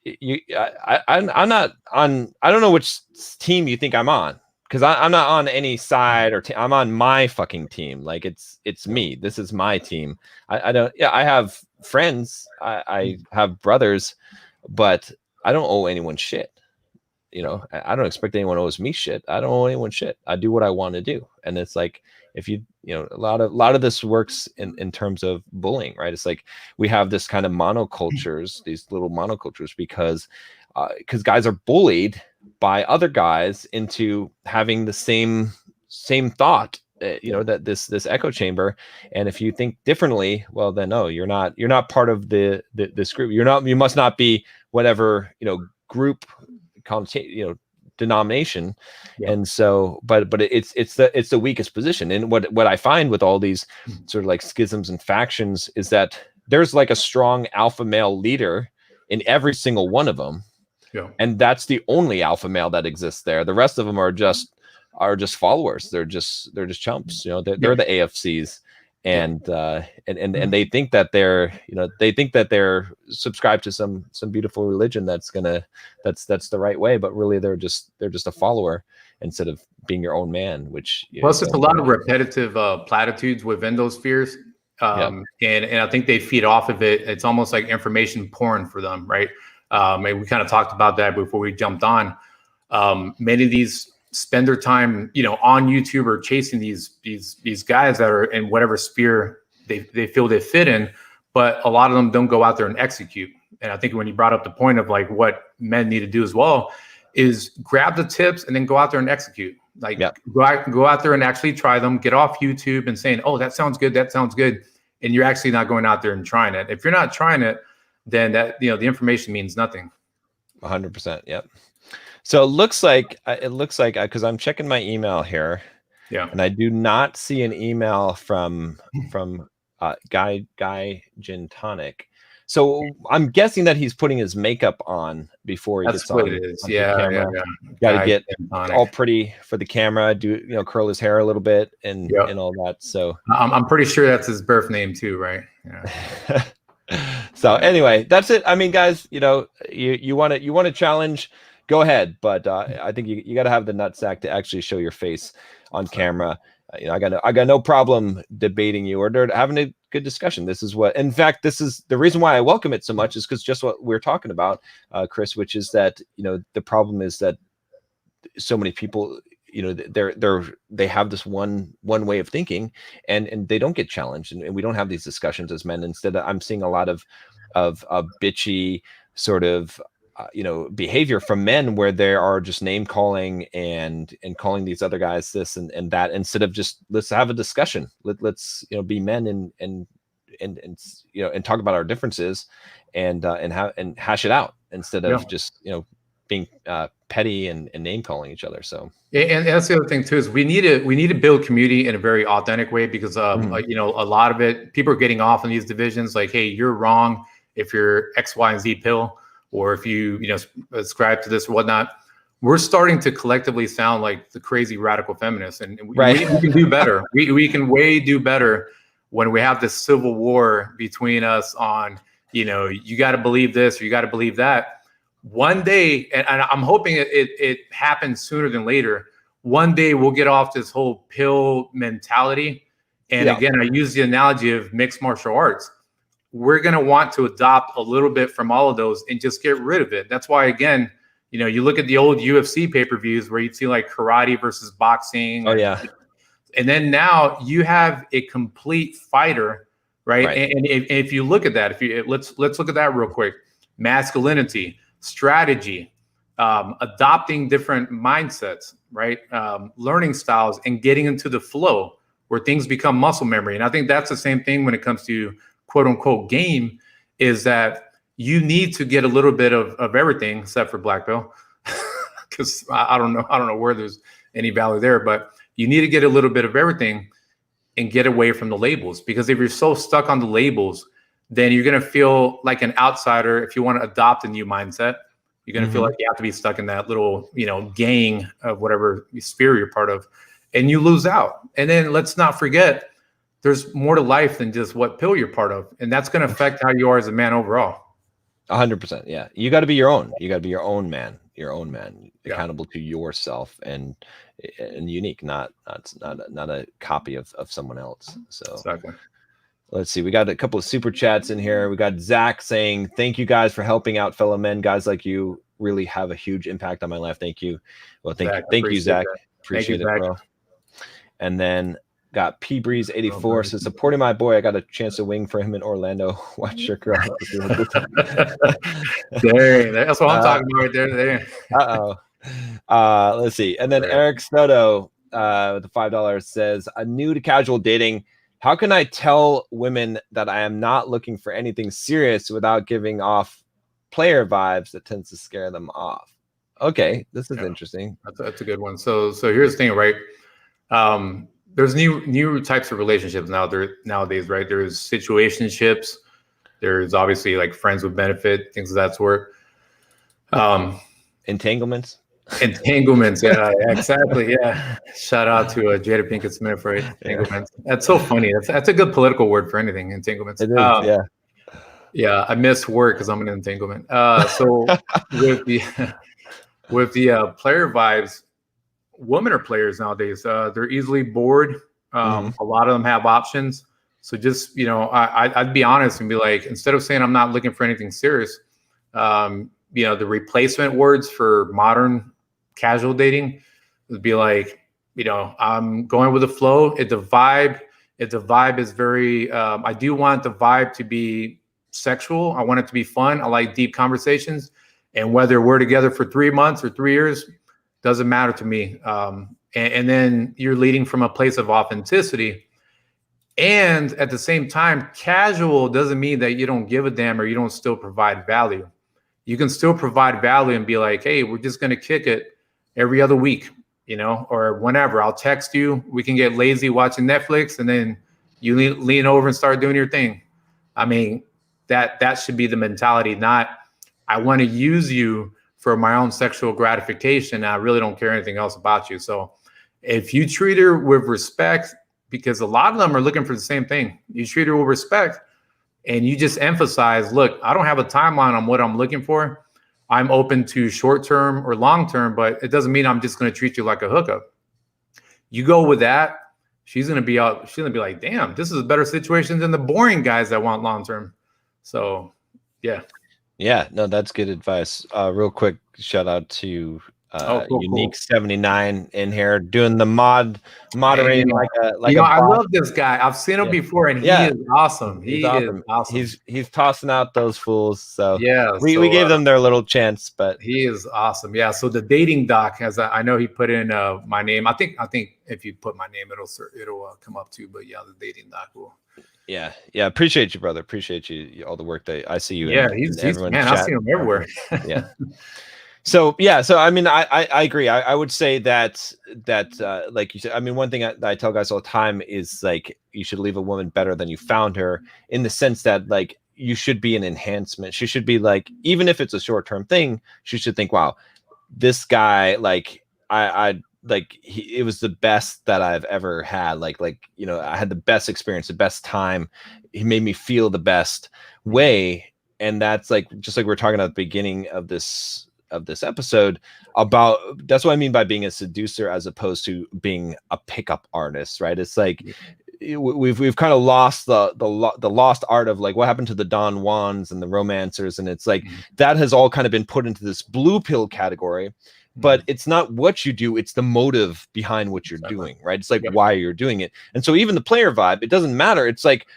I'm not on, I don't know which team you think I'm on, because I'm not on any side or I'm on my fucking team. Like it's me. This is my team. I don't, I have friends. I have brothers, but I don't owe anyone shit. I don't expect anyone owes me shit. I don't owe anyone shit. I do what I want to do. And it's like, if a lot of this works in terms of bullying, right? It's like we have this kind of monocultures, these little monocultures, because guys are bullied by other guys into having the same thought, that this echo chamber. And if you think differently, well, then no, you're not part of this group. You must not be whatever, group, denomination. Yeah. And so, but it's the weakest position. And what I find with all these sort of like schisms and factions is that there's like a strong alpha male leader in every single one of them. Yeah. And that's the only alpha male that exists there. The rest of them are just followers. They're just chumps. They're the AFCs. And they think that they're subscribed to some beautiful religion that's the right way, but really they're just a follower instead of being your own man. Which plus it's a lot of repetitive platitudes within those spheres, and I think they feed off of it. It's almost like information porn for them, right? And we kind of talked about that before we jumped on. Many of these spend their time, on YouTube or chasing these guys that are in whatever sphere they feel they fit in, but a lot of them don't go out there and execute. And I think when you brought up the point of like what men need to do as well is grab the tips and then go out there and execute. Like go out there and actually try them, get off YouTube and saying, oh, that sounds good. And you're actually not going out there and trying it. If you're not trying it, then that, the information means nothing. 100%. Yep. So it looks like because I'm checking my email here, and I do not see an email from Guy Gin Tonic. So I'm guessing that he's putting his makeup on before he gets on. That's what it is. Yeah. Got to get all pretty for the camera. Do curl his hair a little bit and all that. So I'm pretty sure that's his birth name too, right? Yeah. So anyway, that's it. I mean, guys, you want to challenge. Go ahead, but I think you got to have the nutsack to actually show your face on camera. I got no problem debating you or having a good discussion. This is what, in fact, this is the reason why I welcome it so much, is because just what we're talking about, Chris, which is that, the problem is that so many people, they have this one way of thinking, and they don't get challenged, and we don't have these discussions as men. Instead, I'm seeing a lot of bitchy sort of behavior from men, where they are just name calling and calling these other guys this and that, instead of just, let's have a discussion. Let's be men and talk about our differences and hash it out, instead of just being petty and name calling each other. So and that's the other thing too, is we need to build community in a very authentic way, because a lot of it, people are getting off in these divisions like, hey, you're wrong if you're X, Y, and Z pill, or if you ascribe to this or whatnot. We're starting to collectively sound like the crazy radical feminists, and we can do better. We can way do better when we have this civil war between us on, you got to believe this or you got to believe that. One day, and I'm hoping it happens sooner than later, one day we'll get off this whole pill mentality. And again, I use the analogy of mixed martial arts. We're going to want to adopt a little bit from all of those and just get rid of it. That's why, again, you look at the old UFC pay-per-views where you'd see like karate versus boxing. Oh, yeah. And then now you have a complete fighter, right? And if you look at that, let's look at that real quick. Masculinity, strategy, adopting different mindsets, right? Learning styles, and getting into the flow where things become muscle memory. And I think that's the same thing when it comes to quote unquote game, is that you need to get a little bit of everything except for black belt, because I don't know where there's any value there, but you need to get a little bit of everything and get away from the labels, because if you're so stuck on the labels, then you're going to feel like an outsider. If you want to adopt a new mindset, you're going to feel like you have to be stuck in that little, gang of whatever sphere you're part of, and you lose out. And then let's not forget, there's more to life than just what pill you're part of. And that's going to affect how you are as a man overall. 100%. Yeah. You got to be your own. You got to be your own man, accountable to yourself and unique, not a copy of someone else. So exactly. Let's see. We got a couple of super chats in here. We got Zach saying, thank you guys for helping out fellow men. Guys like you really have a huge impact on my life. Thank you. Well, thank you, Zach. Appreciate it, bro. And then got P Breeze 84 says, supporting my boy. I got a chance to wing for him in Orlando. Watch your girl. Dang, that's what I'm talking about right there. Let's see. And then Eric Soto with the $5 says, I'm new to casual dating. How can I tell women that I am not looking for anything serious without giving off player vibes that tends to scare them off? Okay, this is interesting. That's a good one. So here's the thing, right? There's new types of relationships nowadays, right? There's situationships. There's obviously like friends with benefit, things of that sort. Entanglements. Yeah, exactly. Yeah. Shout out to Jada Pinkett Smith for entanglements. That's so funny. That's a good political word for anything. Entanglements. It is. Yeah. I miss work because I'm an entanglement. So with the player vibes, women are players nowadays. They're easily bored. A lot of them have options. So just, I'd be honest and be like, instead of saying I'm not looking for anything serious, the replacement words for modern casual dating would be like, I'm going with the flow. If the vibe is very, I do want the vibe to be sexual. I want it to be fun. I like deep conversations. And whether we're together for 3 months or 3 years, doesn't matter to me. And then you're leading from a place of authenticity. And at the same time, casual doesn't mean that you don't give a damn or you don't still provide value. You can still provide value and be like, hey, we're just going to kick it every other week, or whenever. I'll text you. We can get lazy watching Netflix, and then you lean over and start doing your thing. I mean, that should be the mentality, not I want to use you for my own sexual gratification. I really don't care anything else about you. So if you treat her with respect, because a lot of them are looking for the same thing, you treat her with respect and you just emphasize, look, I don't have a timeline on what I'm looking for. I'm open to short-term or long-term, but it doesn't mean I'm just going to treat you like a hookup. You go with that, she's gonna be out. She's gonna be like, damn, this is a better situation than the boring guys that want long term. So, yeah. Yeah, no, that's good advice. Real quick shout out to Unique 79 in here doing the moderating like I love this guy. I've seen him before, and he is awesome. He's awesome. Is awesome. He's tossing out those fools. So yeah, we gave them their little chance, but he is awesome. Yeah. So the dating doc has I know he put in my name. I think if you put my name, it'll come up too. But yeah, the dating doc will. Yeah. Appreciate you, brother. Appreciate you all the work that I see you. Yeah, he's man. I see him everywhere. Yeah. So I mean, I agree. I would say that like you said, I mean, one thing that I tell guys all the time is like you should leave a woman better than you found her, in the sense that like you should be an enhancement. She should be like, even if it's a short-term thing, she should think, wow, this guy, like I like it was the best that I've ever had. Like you know, I had the best experience, the best time. He made me feel the best way, and that's like just like we're talking at the beginning of this episode about. That's what I mean by being a seducer as opposed to being a pickup artist, right? It's like we've kind of lost the lost art of like what happened to the Don Juans and the romancers, and it's like that has all kind of been put into this blue pill category. But it's not what you do, it's the motive behind what you're doing, right? It's like why you're doing it. And so even the player vibe, it doesn't matter. It's like,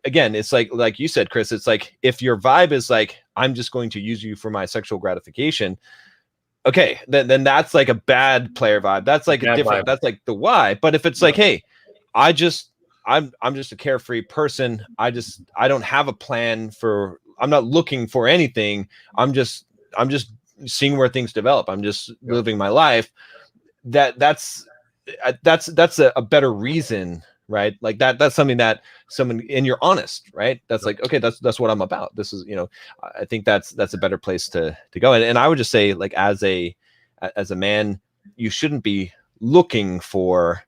again, it's like you said, Chris, it's like if your vibe is like, I'm just going to use you for my sexual gratification, okay, then that's like a bad player vibe. That's like a different vibe. That's like the why. But if it's like, hey, I'm just a carefree person. I don't have a plan for, I'm not looking for anything. I'm just seeing where things develop. I'm just living my life. That's a better reason, right? Like that's something that someone, and you're honest, right? That's like, okay, that's what I'm about. This is, you know, I think that's a better place to go. And I would just say, like, as a man, you shouldn't be looking for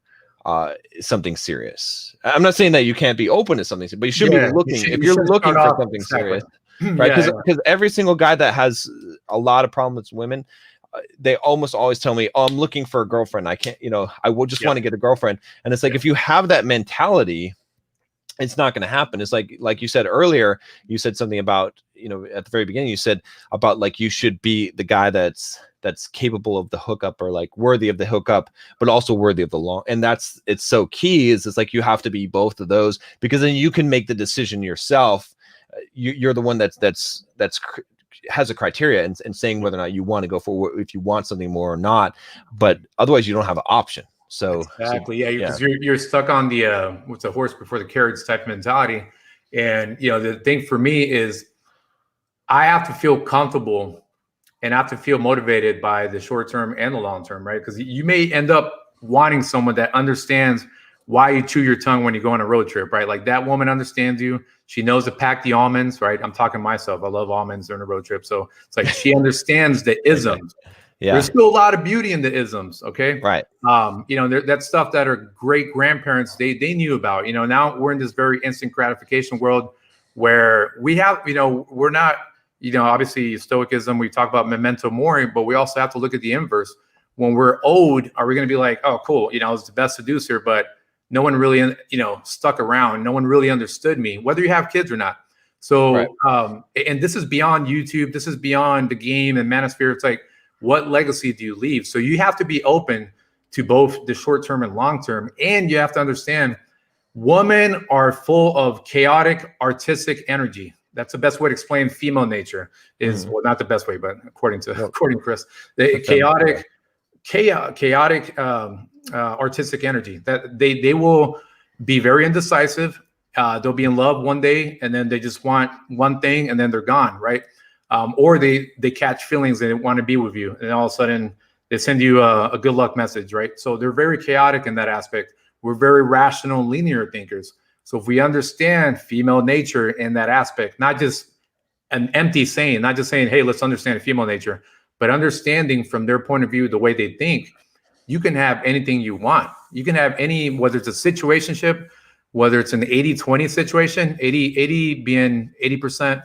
something serious. I'm not saying that you can't be open to something, but you shouldn't be looking. If you're looking for something serious, right? Because every single guy that has a lot of problems with women, they almost always tell me, oh, I'm looking for a girlfriend. I can't, you know, I would just want to get a girlfriend. And it's like, if you have that mentality, it's not going to happen. It's like you said earlier, you said something about, you know, at the very beginning, you said about like, you should be the guy that's capable of the hookup, or like worthy of the hookup, but also worthy of the long. And it's so key is it's like, you have to be both of those, because then you can make the decision yourself. You're the one that's has a criteria and saying whether or not you want to go for, if you want something more or not, but otherwise you don't have an option. So exactly. Because you're stuck on the what's the horse before the carriage type of mentality. And, you know, the thing for me is I have to feel comfortable and have to feel motivated by the short term and the long term, right? Because you may end up wanting someone that understands why you chew your tongue when you go on a road trip, right? Like that woman understands you. She knows to pack the almonds, right? I'm talking myself. I love almonds during a road trip. So it's like, she understands the isms. There's still a lot of beauty in the isms. Okay. Right. You know, that's stuff that our great grandparents, they knew about. You know, now we're in this very instant gratification world where we have, you know, we're not, you know, obviously stoicism, we talk about memento mori, but we also have to look at the inverse. When we're old, are we going to be like, oh, cool, you know, I was the best seducer, but no one really, you know, stuck around. No one really understood me, whether you have kids or not. So, and this is beyond YouTube. This is beyond the game and manosphere. It's like, what legacy do you leave? So you have to be open to both the short term and long term. And you have to understand, women are full of chaotic, artistic energy. That's the best way to explain female nature is, well, not the best way, but according to Chris, the chaotic artistic energy, that they will be very indecisive. They'll be in love one day and then they just want one thing and then they're gone, right? Or they catch feelings and they want to be with you, and all of a sudden they send you a good luck message, right? So they're very chaotic in that aspect. We're very rational, linear thinkers. So if we understand female nature in that aspect, not just an empty saying, not just saying, hey, let's understand female nature, but understanding from their point of view, the way they think, you can have anything you want. You can have any, whether it's a situationship, whether it's an 80-20 situation, 80 being 80%,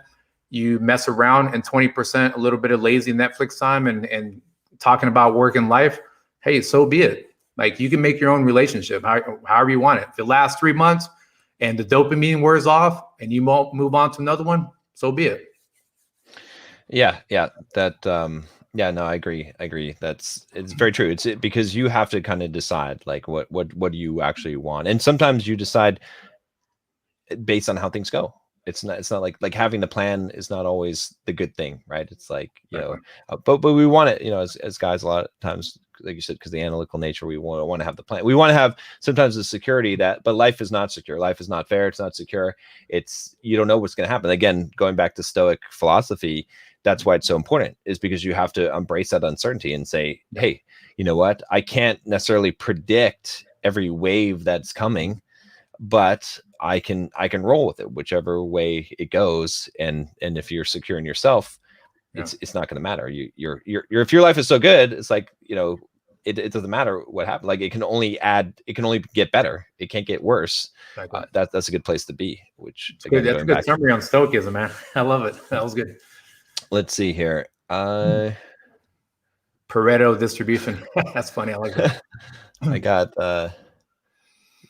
you mess around, and 20% a little bit of lazy Netflix time and talking about work and life. Hey, so be it. Like you can make your own relationship however you want it. If it lasts 3 months and the dopamine wears off and you won't move on to another one, so be it. Yeah, no, I agree. It's very true. It's because you have to kind of decide like what do you actually want, and sometimes you decide based on how things go. It's not like having the plan is not always the good thing, right? It's like, but we want it, as guys, a lot of times, like you said, because the analytical nature, we want to have the plan. We want to have sometimes the security but life is not secure. Life is not fair. It's not secure. You don't know what's going to happen. Again, going back to Stoic philosophy, that's why it's so important, is because you have to embrace that uncertainty and say, hey, you know what? I can't necessarily predict every wave that's coming, but I can roll with it whichever way it goes. And if you're secure in yourself, it's not going to matter. You're if your life is so good, it's like, it doesn't matter what happened. Like it can only get better. It can't get worse. Exactly. That's a good place to be, which again, that's a good summary on Stoicism, man. I love it. That was good. Let's see here. Pareto distribution. That's funny. I like that. I got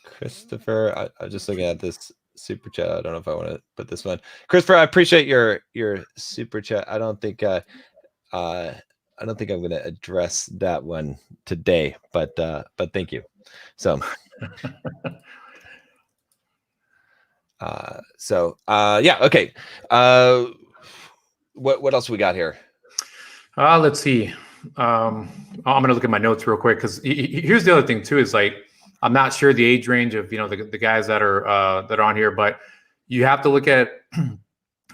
Christopher. I'm just looking at this super chat. I don't know if I want to put this one. Christopher, I appreciate your super chat. I don't think I'm going to address that one today, but thank you. So yeah, okay. What else we got here? Let's see. I'm going to look at my notes real quick, because here's the other thing too, is like, I'm not sure the age range of, the guys that are on here, but you have to look at,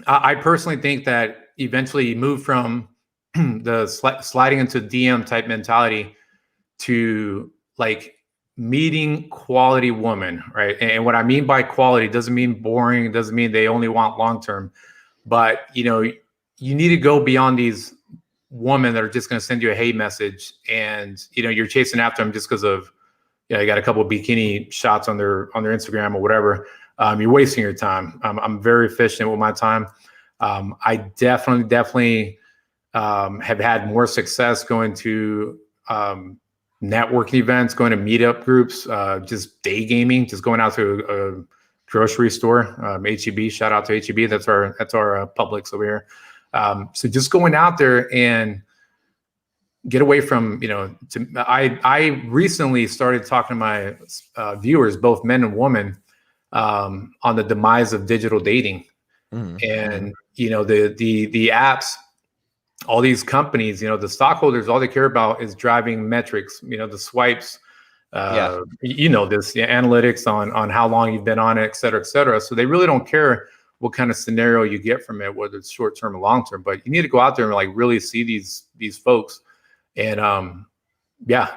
I personally think that eventually you move from the sliding into DM type mentality to like meeting quality woman, right? And what I mean by quality doesn't mean boring. It doesn't mean they only want long-term, but you need to go beyond these women that are just going to send you a hate message, and you're chasing after them just because of, you got a couple of bikini shots on their Instagram or whatever. You're wasting your time. I'm very efficient with my time. I definitely have had more success going to networking events, going to meetup groups, just day gaming, just going out to a grocery store, HEB. Shout out to HEB. That's our Publix over here. So just going out there and get away from, I recently started talking to my viewers, both men and women, on the demise of digital dating. And, the apps, all these companies, the stockholders, all they care about is driving metrics, the swipes, analytics on how long you've been on it, et cetera, et cetera. So they really don't care what kind of scenario you get from it, whether it's short-term or long-term, but you need to go out there and like really see these folks. And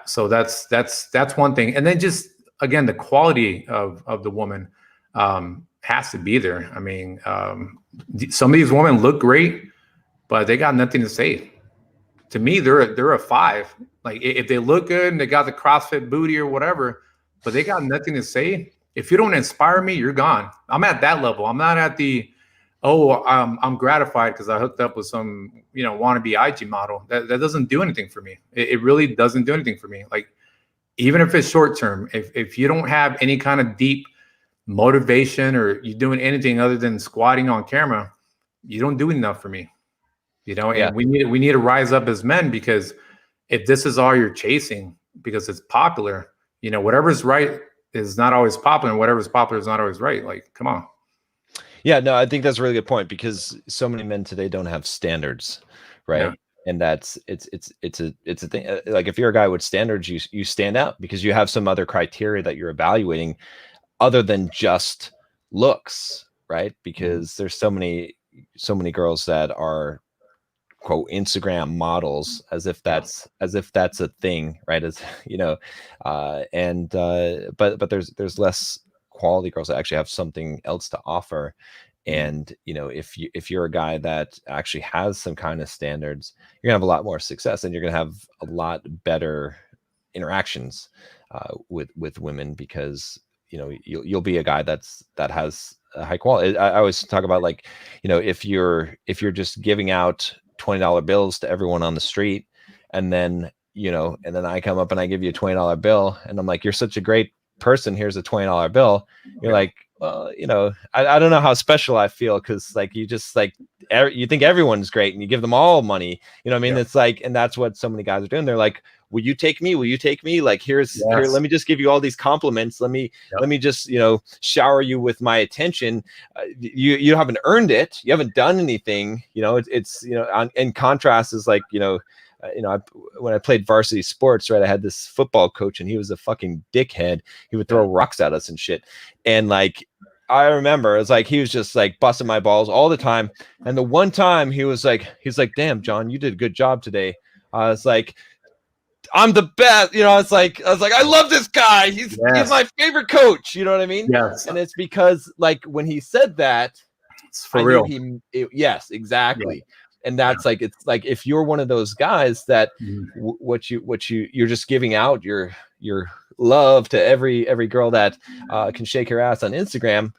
so that's one thing. And then just, again, the quality of the woman has to be there. I mean, some of these women look great, but they got nothing to say. To me, they're a 5. Like if they look good and they got the CrossFit booty or whatever, but they got nothing to say. If you don't inspire me, you're gone. I'm at that level. I'm not at the, I'm gratified because I hooked up with some, wannabe IG model. That doesn't do anything for me. It really doesn't do anything for me. Like, even if it's short term, if you don't have any kind of deep motivation or you're doing anything other than squatting on camera, you don't do enough for me. And we need to rise up as men, because if this is all you're chasing because it's popular, whatever's right is not always popular, and whatever's popular is not always right. Like, come on. Yeah, no, I think that's a really good point, because so many men today don't have standards, right? Yeah. And it's a thing. Like if you're a guy with standards, you stand out because you have some other criteria that you're evaluating other than just looks, right? Because there's so many girls that are quote Instagram models, as if that's a thing, right? As but there's less quality girls that actually have something else to offer. And if you're a guy that actually has some kind of standards, you're gonna have a lot more success, and you're gonna have a lot better interactions with women, because you'll be a guy that has a high quality. I always talk about, like, if you're just giving out $20 bills to everyone on the street, and then you know, and then I come up and I give you a $20 bill and I'm like, you're such a great person. Here's a $20 bill. You're like, well, you know, I don't know how special I feel. Cause like, you just like, you think everyone's great and you give them all money, you know what I mean? It's like, and that's what so many guys are doing. They're like, will you take me? Will you take me? Like, here, let me just give you all these compliments. Let me just, you know, shower you with my attention. You haven't earned it. You haven't done anything, you know, it's, you know, in contrast is like, you know, when I played varsity sports, right, I had this football coach and he was a fucking dickhead. He would throw rocks at us and shit. And like, I remember it's like, he was just like busting my balls all the time. And the one time he's like, damn, John, you did a good job today. I was like, I'm the best, you know. I was like, I love this guy. He's my favorite coach. You know what I mean? Yes. And it's because like when he said that, it's for real. Yes, exactly. And that's like, it's like, if you're one of those guys that you're just giving out your love to every girl that can shake her ass on Instagram,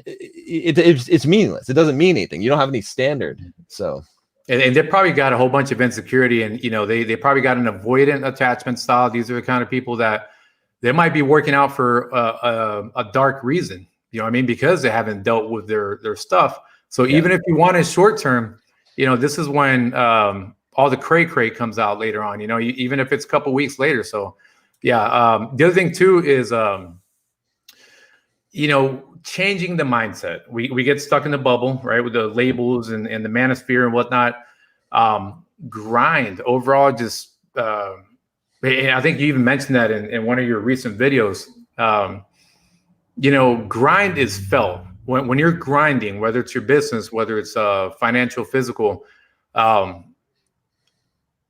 it's meaningless. It doesn't mean anything. You don't have any standard. So. And they probably got a whole bunch of insecurity, and you know they probably got an avoidant attachment style. These are the kind of people that they might be working out for a dark reason. You know what I mean? Because they haven't dealt with their stuff. So even if you want it short term, you know, this is when all the cray comes out later on. You know, even if it's a couple weeks later. So the other thing too is you know, changing the mindset. We get stuck in the bubble, right, with the labels and the manosphere and whatnot. Grind overall, just and I think you even mentioned that in one of your recent videos. You know, grind is felt when you're grinding, whether it's your business, whether it's financial, physical.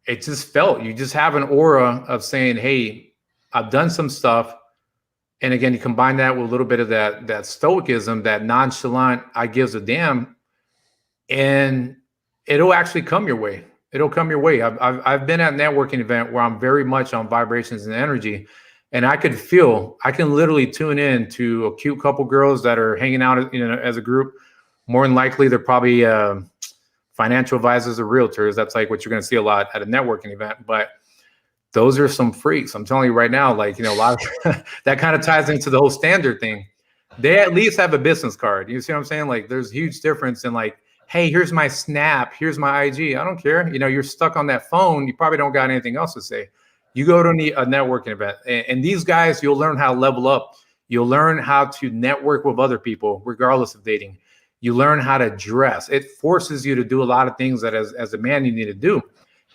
It's just felt. You just have an aura of saying, "Hey, I've done some stuff." And again, you combine that with a little bit of that stoicism, that nonchalant, I gives a damn, and it'll actually come your way. It'll come your way. I've been at a networking event where I'm very much on vibrations and energy, and I can literally tune in to a cute couple girls that are hanging out, you know, as a group. More than likely, they're probably financial advisors or realtors. That's like what you're going to see a lot at a networking event, but those are some freaks. I'm telling you right now, like, you know, a lot of that kind of ties into the whole standard thing. They at least have a business card. You see what I'm saying? Like, there's a huge difference in like, hey, here's my Snap, here's my IG. I don't care. You know, you're stuck on that phone. You probably don't got anything else to say. You go to a networking event, and these guys, you'll learn how to level up. You'll learn how to network with other people, regardless of dating. You learn how to dress. It forces you to do a lot of things that as a man you need to do.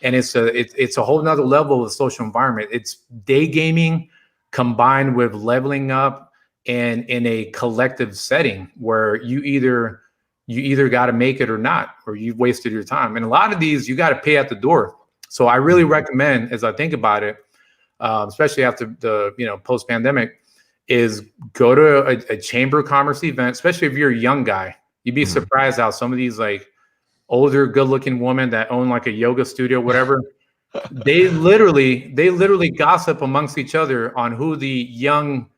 And it's a whole nother level of the social environment. It's day gaming combined with leveling up and in a collective setting where you either got to make it or not, or you've wasted your time. And a lot of these, you got to pay at the door. So I really recommend, as I think about it, especially after the, you know, post-pandemic, is go to a chamber of commerce event, especially if you're a young guy. You'd be surprised how some of these like older, good-looking women that own like a yoga studio, whatever, they literally gossip amongst each other on who the young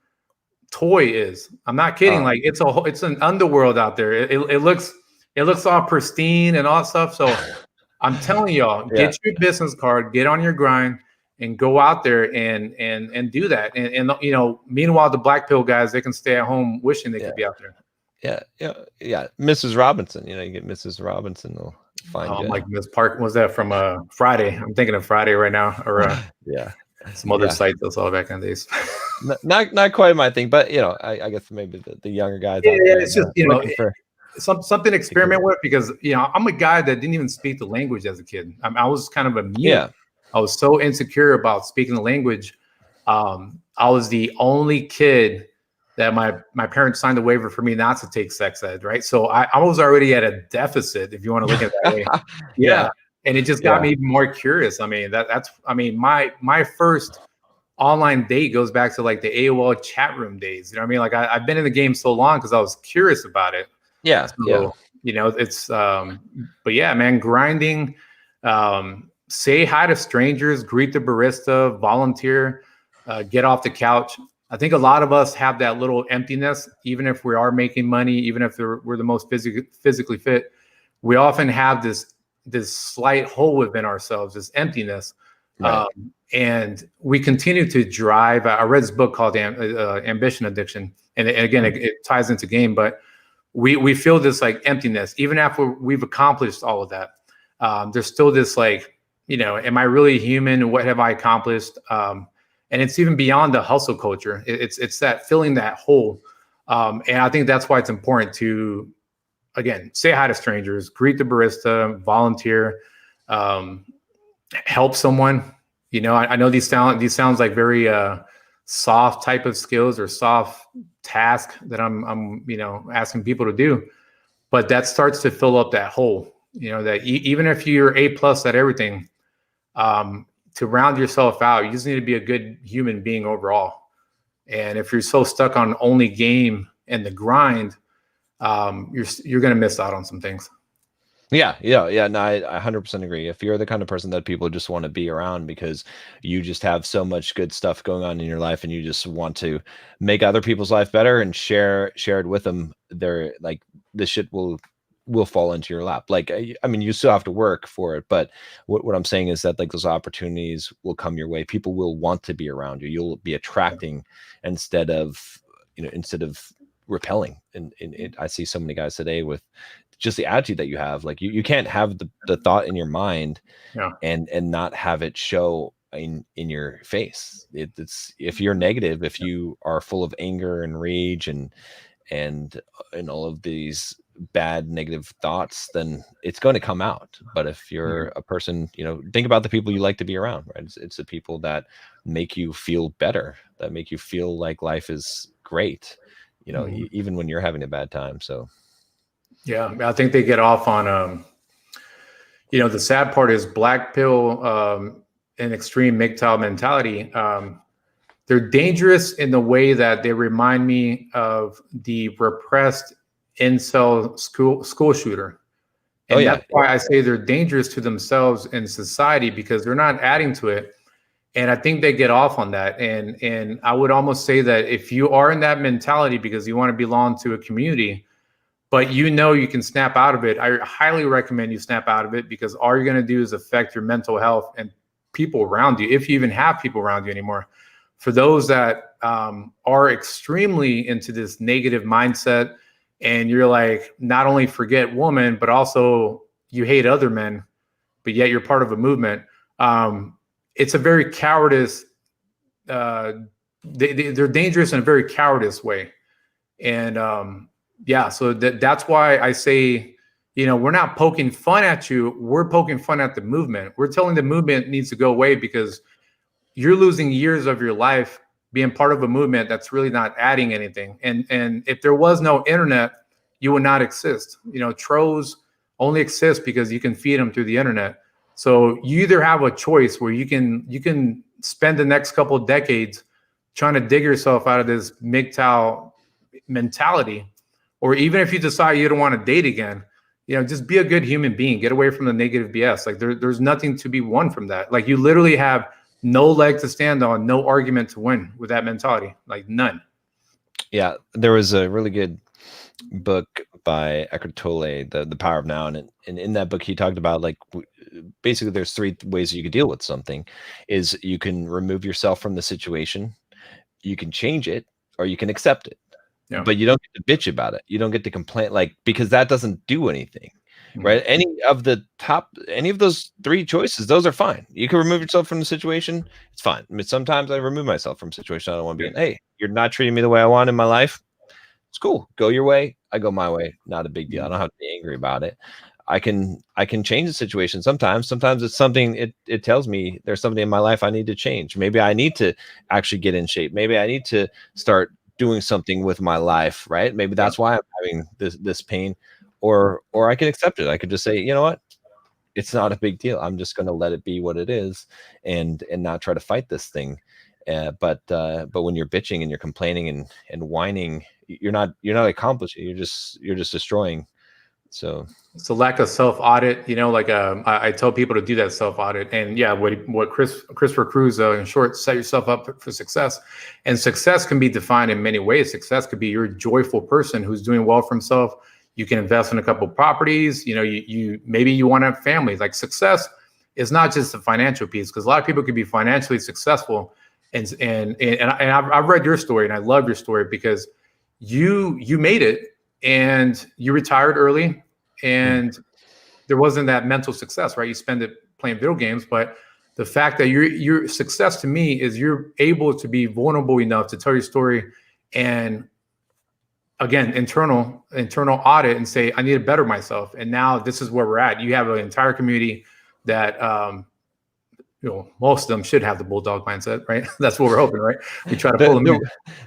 toy is. I'm not kidding. Like it's an underworld out there. It looks all pristine and all that stuff. So I'm telling y'all, get your business card, get on your grind, and go out there and do that. And you know, meanwhile, the black pill guys, they can stay at home wishing they could be out there. Yeah. Mrs. Robinson, you know, you get Mrs. Robinson, they'll find you. Like Miss Park, was that from Friday? I'm thinking of Friday right now, or some other site I saw back in the days. not quite my thing, but you know, I guess maybe the younger guys. It's just, you know, something to experiment with, because you know, I'm a guy that didn't even speak the language as a kid. I was kind of a mute. Yeah. I was so insecure about speaking the language. I was the only kid that my parents signed a waiver for me not to take sex ed, right? So I was already at a deficit, if you want to look at it that way. And it just got me even more curious. I mean, my first online date goes back to like the AOL chat room days. You know what I mean? Like I've been in the game so long because I was curious about it. So, you know, it's but yeah, man, grinding, say hi to strangers, greet the barista, volunteer, get off the couch. I think a lot of us have that little emptiness, even if we are making money, even if we're the most physically fit, we often have this slight hole within ourselves, this emptiness. Right. And we continue to drive. I read this book called Ambition Addiction. And again, it ties into game, but we feel this like emptiness, even after we've accomplished all of that. There's still this like, am I really human? What have I accomplished? And it's even beyond the hustle culture. It's that filling that hole. And I think that's why it's important to, again, say hi to strangers, greet the barista, volunteer, help someone. I know these sounds like very soft type of skills or soft task that I'm asking people to do, but that starts to fill up that hole. That even if you're A+ at everything, to round yourself out, you just need to be a good human being overall. And if you're so stuck on only game and the grind, you're going to miss out on some things. Yeah. No, I 100% agree. If you're the kind of person that people just want to be around because you just have so much good stuff going on in your life and you just want to make other people's life better and share it with them, they're like, this shit will fall into your lap. Like, I mean, you still have to work for it, but what I'm saying is that like those opportunities will come your way. People will want to be around you. You'll be attracting instead of repelling. And I see so many guys today with just the attitude that you have. Like you can't have the thought in your mind and not have it show in your face. It's if you're negative, if you are full of anger and rage and all of these bad negative thoughts, then it's going to come out. But if you're a person, think about the people you like to be around, right? It's the people that make you feel better, that make you feel like life is great, even when you're having a bad time. So yeah, I think they get off on the sad part is black pill and extreme MGTOW mentality. They're dangerous in the way that they remind me of the repressed incel school shooter. And that's why I say they're dangerous to themselves and society, because they're not adding to it. And I think they get off on that. And I would almost say that if you are in that mentality because you want to belong to a community, but you can snap out of it, I highly recommend you snap out of it, because all you're going to do is affect your mental health and people around you, if you even have people around you anymore. For those that are extremely into this negative mindset, and you're like, not only forget woman, but also you hate other men, but yet you're part of a movement. It's a very cowardice. They're dangerous in a very cowardice way. And so that's why I say, we're not poking fun at you. We're poking fun at the movement. We're telling the movement needs to go away, because you're losing years of your life being part of a movement that's really not adding anything. And if there was no internet, you would not exist. Trolls only exist because you can feed them through the internet. So you either have a choice where you can spend the next couple of decades trying to dig yourself out of this MGTOW mentality, or even if you decide you don't want to date again, just be a good human being. Get away from the negative BS. Like there's nothing to be won from that. Like you literally have no leg to stand on, no argument to win with that mentality, like none. Yeah, there was a really good book by Eckhart Tolle, The Power of Now, and in that book he talked about like basically there's three ways that you could deal with something. Is you can remove yourself from the situation, you can change it, or you can accept it. Yeah. But you don't get to bitch about it. You don't get to complain, like, because that doesn't do anything. Right? Any of those three choices, those are fine. You can remove yourself from the situation. It's fine. I mean, sometimes I remove myself from a situation I don't want to be in. Hey, you're not treating me the way I want in my life. It's cool. Go your way. I go my way. Not a big deal. I don't have to be angry about it. I can change the situation sometimes. Sometimes it's something, it tells me there's something in my life I need to change. Maybe I need to actually get in shape. Maybe I need to start doing something with my life, right? Maybe that's why I'm having this pain. Or I can accept it. I could just say, you know what? It's not a big deal. I'm just going to let it be what it is and not try to fight this thing. But when you're bitching and you're complaining and whining, you're not accomplishing. You're just destroying. So it's a lack of self-audit, I tell people to do that self-audit. And what Christopher Cruz, in short, set yourself up for success. And success can be defined in many ways. Success could be you're a joyful person who's doing well for himself. You can invest in a couple of properties. You maybe you want to have family. Like success it's not just the financial piece, because a lot of people can be financially successful. And I've read your story, and I love your story because you made it and you retired early, and there wasn't that mental success, right? You spend it playing video games, but the fact that your success to me is you're able to be vulnerable enough to tell your story, and again, internal audit and say, I need to better myself. And now this is where we're at. You have an entire community that, most of them should have the Bulldog mindset, right? That's what we're hoping, right? We try to pull them in.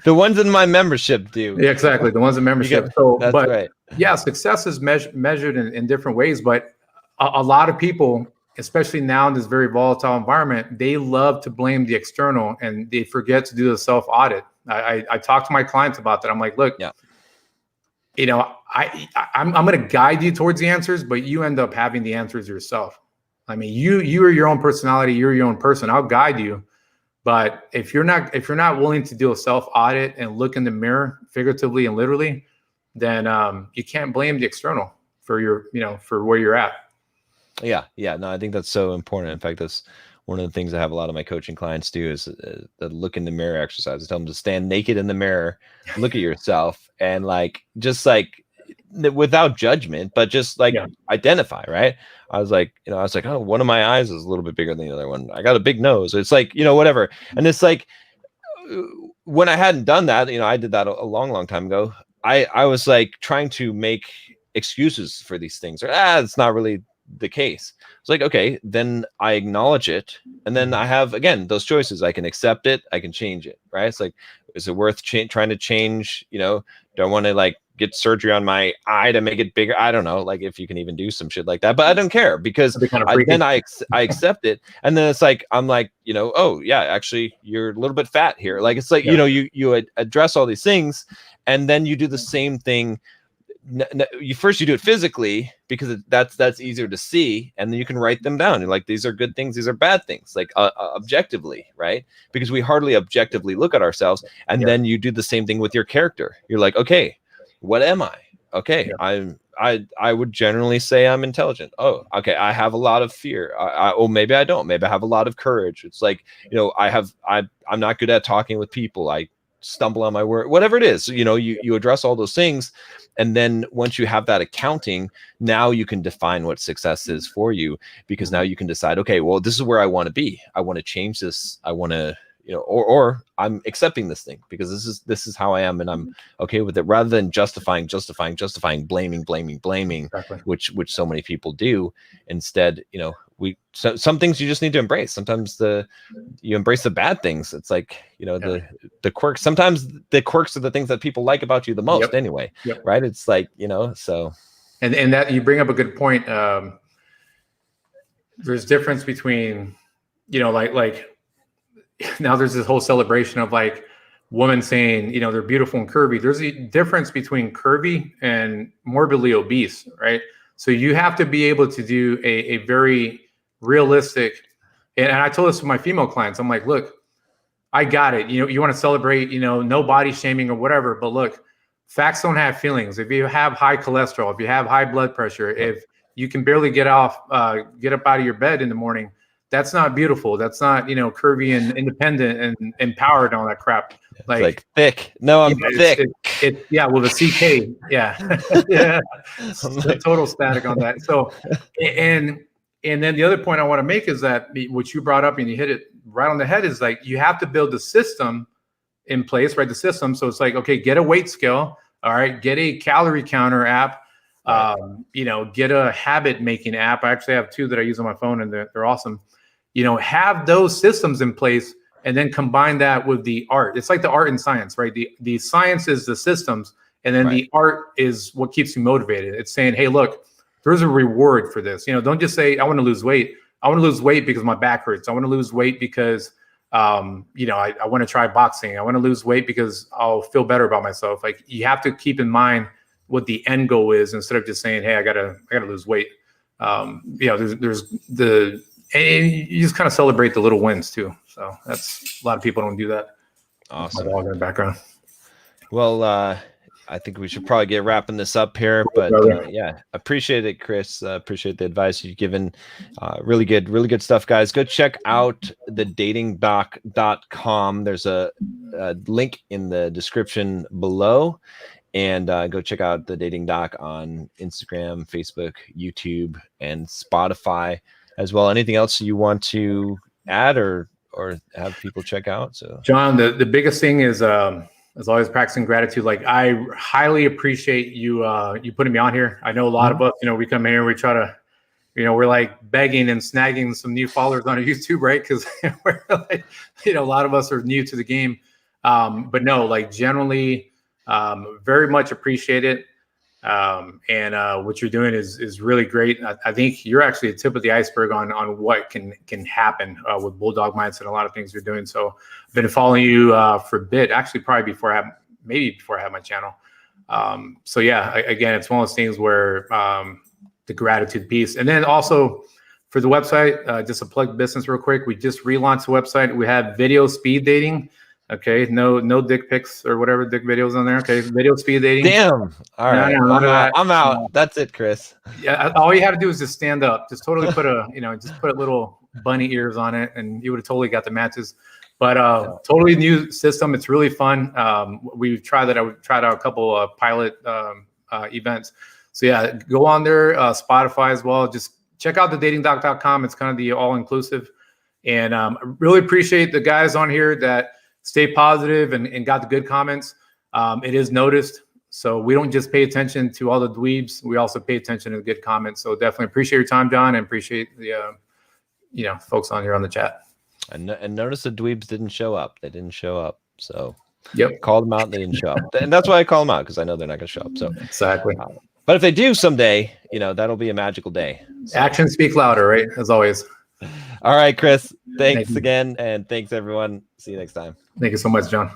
The ones in my membership do. Yeah, exactly. The ones in membership. That's right. Yeah, success is measured in different ways, but a lot of people, especially now in this very volatile environment, they love to blame the external and they forget to do the self-audit. I talk to my clients about that. I'm like, look, I'm going to guide you towards the answers, but you end up having the answers yourself. I mean, you are your own personality. You're your own person. I'll guide you. But if you're not willing to do a self-audit and look in the mirror figuratively and literally, then you can't blame the external for for where you're at. Yeah. No, I think that's so important. In fact, that's one of the things I have a lot of my coaching clients do is the look in the mirror exercise. I tell them to stand naked in the mirror, look at yourself, and without judgment, but just identify, right? I was like, oh, one of my eyes is a little bit bigger than the other one. I got a big nose. It's like, whatever. And it's like, when I hadn't done that, I did that a long time ago. I was like trying to make excuses for these things, or it's not really the case. It's like, okay, then I acknowledge it, and then I have, again, those choices. I can accept it, I can change it, right? It's like, is it worth trying to change? Do I want to get surgery on my eye to make it bigger? I don't know, if you can even do some shit like that, but I don't care, because then I accept it, and then it's like, I'm like, oh yeah, actually you're a little bit fat here. It's like, you address all these things, and then you do the same thing. You do it physically, because that's easier to see, and then you can write them down. You're like, these are good things, these are bad things, objectively, right? Because we hardly objectively look at ourselves. And then you do the same thing with your character. You're like, okay, what am I? Okay, I would generally say I'm intelligent. Oh, okay, I have a lot of fear. Maybe I don't. Maybe I have a lot of courage. It's like, I'm not good at talking with people. I stumble on my word, whatever it is. You address all those things, and then once you have that accounting, now you can define what success is for you, because now you can decide, okay, well, this is where I want to be. I want to change this. I want to, or I'm accepting this thing because this is how I am, and I'm okay with it, rather than justifying, blaming, exactly. which so many people do. Instead, some things you just need to embrace. Sometimes you embrace the bad things. It's like, the quirks. Sometimes the quirks are the things that people like about you the most anyway. Right. It's like, so. And that, you bring up a good point. There's difference between, now there's this whole celebration of women saying, they're beautiful and curvy. There's a difference between curvy and morbidly obese, right? So you have to be able to do a very realistic, and I told this to my female clients, I'm like, look, I got it. You want to celebrate, no body shaming or whatever, but look, facts don't have feelings. If you have high cholesterol, if you have high blood pressure, if you can barely get up out of your bed in the morning, that's not beautiful. That's not, curvy and independent and empowered and all that crap. Like thick. No, I'm thick. With a CK. Yeah. Yeah. Total static on that. So, and then the other point I want to make is that what you brought up, and you hit it right on the head, is you have to build the system in place, right? The system. So it's like, okay, get a weight scale. All right. Get a calorie counter app. Get a habit making app. I actually have 2 that I use on my phone, and they're awesome. Have those systems in place, and then combine that with the art. It's like the art and science, right? The science is the systems, and then the art is what keeps you motivated. It's saying, hey, look, there's a reward for this. Don't just say, I want to lose weight. I want to lose weight because my back hurts. I want to lose weight because, I want to try boxing. I want to lose weight because I'll feel better about myself. You have to keep in mind what the end goal is, instead of just saying, hey, I gotta lose weight. There's and you just kind of celebrate the little wins too. So that's, a lot of people don't do that. Awesome. My dog in the background. Well, I think we should probably get wrapping this up here, but yeah, appreciate it, Chris. Appreciate the advice you've given. Really good stuff, guys. Go check out the datingdoc.com. There's a link in the description below, and go check out the Dating Doc on Instagram, Facebook, YouTube, and Spotify as well. Anything else you want to add or have people check out? So John, the biggest thing is always practicing gratitude. Like, I highly appreciate you putting me on here. I know a lot of us, we come here, we try to, we're like begging and snagging some new followers on YouTube, right? Because we're like, a lot of us are new to the game. But no, like, generally, very much appreciate it. And what you're doing is really great. I think you're actually the tip of the iceberg on what can happen with Bulldog Mindset and a lot of things you're doing. So I've been following you for a bit, actually probably before I had my channel. So yeah, again, it's one of those things where the gratitude piece. And then also for the website, just a plug business real quick. We just relaunched the website. We have video speed dating. Okay, no dick pics or whatever dick videos on there. Okay, video speed dating. Damn. All right, I'm out. That's it, Chris. Yeah, all you have to do is just stand up. Just totally put just put little bunny ears on it, and you would have totally got the matches. But totally new system. It's really fun. We've tried that. I tried out a couple of pilot events. So yeah, go on there, Spotify as well. Just check out the datingdoc.com. It's kind of the all inclusive, and I really appreciate the guys on here that stay positive and got the good comments. It is noticed. So we don't just pay attention to all the dweebs. We also pay attention to the good comments. So definitely appreciate your time, John, and appreciate the, folks on here on the chat. And notice the dweebs didn't show up. They didn't show up. So yep, called them out. They didn't show up. And that's why I call them out, because I know they're not going to show up. So exactly. But if they do someday, that'll be a magical day. So. Actions speak louder, right? As always. All right, Chris. Thanks again. And thanks, everyone. See you next time. Thank you so much, John.